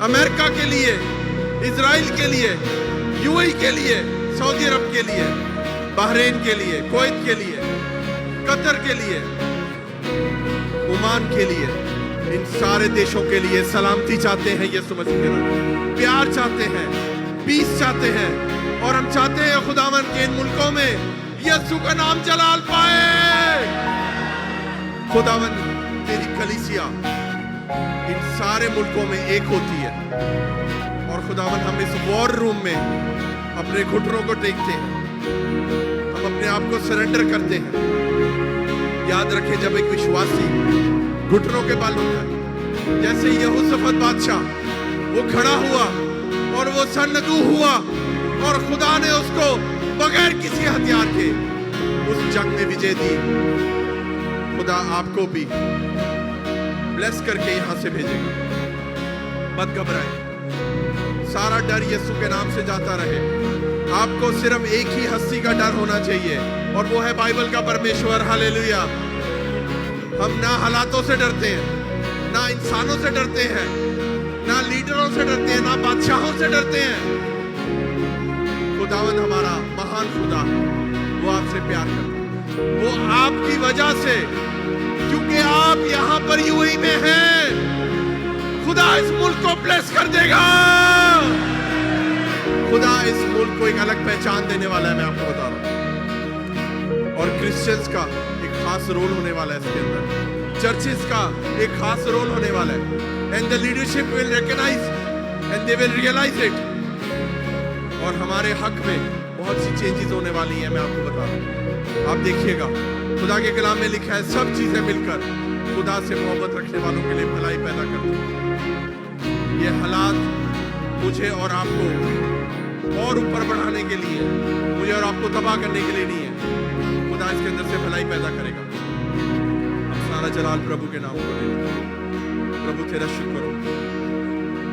अमेरिका के लिए, इजराइल के लिए, यूएई के लिए, सऊदी अरब के लिए, बहरीन के लिए, कुवैत के लिए, कतर के लिए, ओमान के लिए, इन सारे देशों के लिए सलामती चाहते हैं यीशु मसीह के नाम, प्यार चाहते हैं, पीस चाहते हैं, और हम चाहते हैं खुदावन के इन मुल्कों में यीशु का नाम जलाल पाए। खुदावन तेरी कलीसिया इन सारे मुल्कों में एक होती है, और खुदावन हम इस वॉर रूम में अपने घुटनों को टेकते हैं, हम अपने आप को सरेंडर करते हैं। याद रखें, जब एक विश्वासी घुटनों के बल होता है, जैसे यहोशफत बादशाह वो खड़ा हुआ और वो सन्नदू हुआ, और खुदा ने उसको बगैर किसी हथियार के उस जंग में विजय दी। खुदा आपको भी ब्लेस करके यहां से भेजेगा। मत घबराएं, सारा डर यीशु के नाम से जाता रहे। आपको सिर्फ एक ही हस्ती का डर होना चाहिए, और वो है बाइबल का परमेश्वर। हालेलुया। हम ना हालातों से डरते हैं, ना इंसानों से डरते हैं, ना लीडरों से डरते हैं, ना बादशाहों से डरते हैं। खुदावंद हमारा महान खुदा है, वो आपसे प्यार करता है, वो आपकी वजह से, क्योंकि आप यहां पर यूएई में हैं, खुदा इस मुल्क को ब्लेस कर देगा। खुदा इस मुल्क को एक अलग पहचान देने वाला है, मैं आपको बता रहा हूं। और क्रिश्चियंस का एक खास रोल होने वाला है इसके अंदर, चर्चेस का एक खास रोल होने वाला है, and the leadership will recognise and they will realise it. और हमारे हक में बहुत सी चेंजेस होने वाली हैं, मैं आपको बता रहा हूं। आप देखिएगा, खुदा के कलाम में लिखा है, सब चीजें मिलकर खुदा से मोहब्बत रखने वालों के लिए भलाई पैदा करती हैं। ये हालात मुझे और आपको और ऊपर बढ़ाने के लिए, मुझे और आपको तबाह करने के लिए नहीं है। खुदा इसके अंदर से भलाई पैदा करेगा। अब सारा जलाल प्रभु के नाम को ले। प्रभु तेरा शुक्र हो,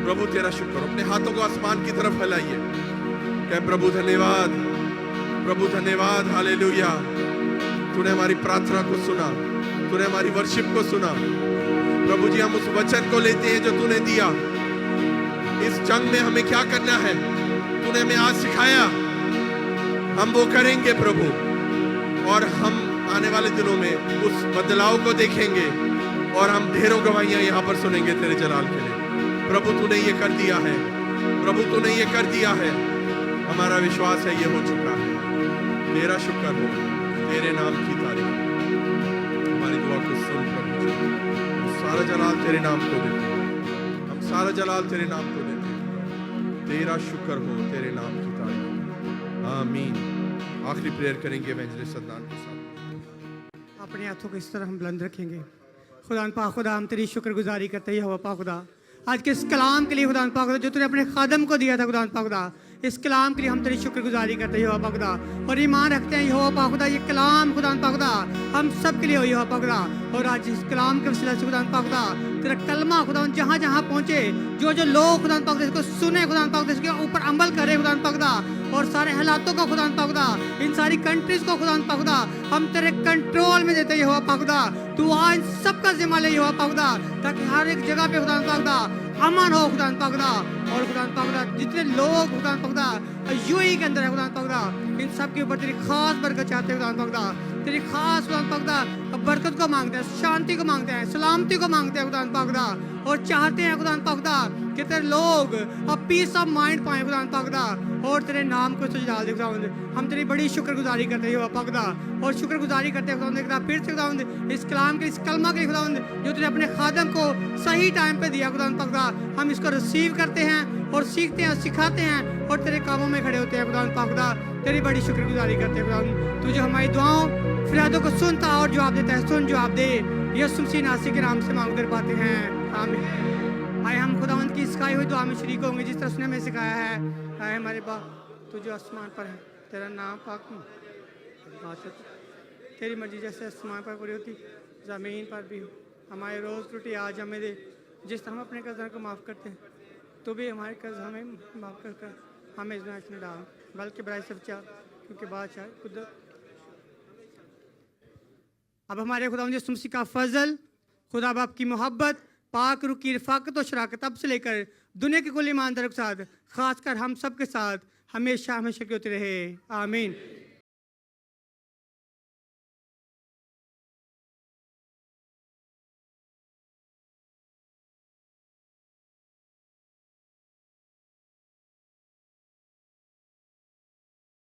प्रभु तेरा शुक्र हो। अपने हाथों को आसमान की तरफ फैलाइए, कह प्रभु धन्यवाद, प्रभु धन्यवाद। हालेलुया। तूने हमारी प्रार्थना को सुना, तूने हमारी वर्शिप को सुना। प्रभु जी, हम उस वचन को लेते हैं जो तूने दिया। इस जंग में हमें क्या करना है तूने हमें आज सिखाया, हम वो करेंगे प्रभु। और हम आने वाले दिनों में उस बदलाव को देखेंगे, और हम ढेरों गवाहियां यहाँ पर सुनेंगे तेरे जलाल के लिए। प्रभु तूने ये कर दिया है, प्रभु तूने ये कर दिया है। हमारा विश्वास है ये हो चुका है। तेरा शुक्र हो, तेरे नाम की तारीफ। हमारी दुआ को सुन प्रभु जी। हम सारा जलाल तेरे नाम को देते हैं, हम सारा जलाल तेरे नाम को देते हैं। तेरा शुक्र हो, तेरे नाम की तारीफ। आमीन। आखिरी प्रेयर करेंगे एवेंजलिस्ट सद्दान के साथ। अपने हाथों को इस तरह हम बुलंद रखेंगे। खुदा पाक खुदा, हम तेरी शुक्रगुजारी करते हैं हवा पाक खुदा, आज के इस कलाम के लिए खुदा पाक खुदा, जो तूने अपने खादम को दिया था खुदा पाक खुदा। इस कलाम के लिए हम तेरी शुक्रगुजारी करते हैं यहोवा पाक खुदा, और ईमान रखते हैं यहोवा पाक खुदा, ये कलाम खुदा पाक खुदा हम सब के लिए हो यहोवा पाक खुदा। और आज इस कलाम के वसीले से खुदा पाक खुदा, तेरा कलमा खुदा जहाँ जहाँ पहुँचे, जो जो लोग खुदा पाक खुदा इसको सुने खुदा पाक खुदा, इसके ऊपर अमल करे खुदा पाक खुदा, और सारे हालातों को खुदा पाक खुदा, इन सारी कंट्रीज को खुदा पाक खुदा हम तेरे कंट्रोल में देते हैं यहोवा पाक खुदा। तू आज इन सब का जिम्मा ले यहोवा पाक खुदा, ताकि हर एक जगह पे खुदा पाक खुदा अमन हो खुदा पाक खुदा। और खुदा पाक खुदा जितने लोग खुदा पाक खुदा यूएई के अंदर है खुदा पाक खुदा, इन सब के ऊपर तेरी खास बरकत चाहते हैं खुदा पाक खुदा, तेरी खास खुदा पाक खुदा बरकत को मांगते हैं, शांति को मांगते हैं, सलामती को मांगते हैं खुदा पाक खुदा, और चाहते हैं खुदा पाक खुदा कि तेरे लोग अब पीस ऑफ माइंड पाएं खुदा पाक खुदा, और तेरे नाम को सजा दे खुदा। हम तेरी बड़ी शुक्रगुजारी करते हैं खुदा पाक खुदा, और शुक्रगुजारी करते हैं खुदा फिर से खुदा इस कलाम के, इस कलमा के खुदा जो तूने अपने खादम को सही टाइम पे दिया खुदा पाक खुदा, हम इसको रिसीव करते हैं और सीखते हैं, सिखाते हैं, और तेरे कामों में खड़े होते हैं खुदा पाक खुदा। तेरी बड़ी शुक्रगुजारी करते हैं खुदा। तू जो हमारी दुआओं फरियादों को सुनता और जवाब देता है, सुन जवाब दे। यीशु मसीह नासरी के नाम से मांग कर पाते हैं, आमीन। आए हम खुदावंद की सिखाई हुई दुआ में शरीक होंगे, जिस तरह उसने हमें सिखाया है। आए हमारे बाप, तू जो आसमान पर है, तेरा नाम पाक हो, तेरी मर्जी जैसे आसमान पर पूरी होती ज़मीन पर भी हो। हमारे रोज़ रोटी आज हमें दे, जिस तरह हम अपने कर्ज़दार को माफ़ करते हैं, तो भी हमारे कर्ज हमें माफ़ कर हमें इस में डाल, बल्कि बुराई से बचा, क्योंकि बादशाह कुदरत। अब हमारे खुदा यीशु मसीह का फजल, खुदा बाप की मोहब्बत, पाक रूह की रफ़ाकत और शराकत अब से लेकर दुनिया के कुल ईमानदारों के साथ, खासकर हम सब के साथ हमेशा हमेशा की होती रहे, आमीन।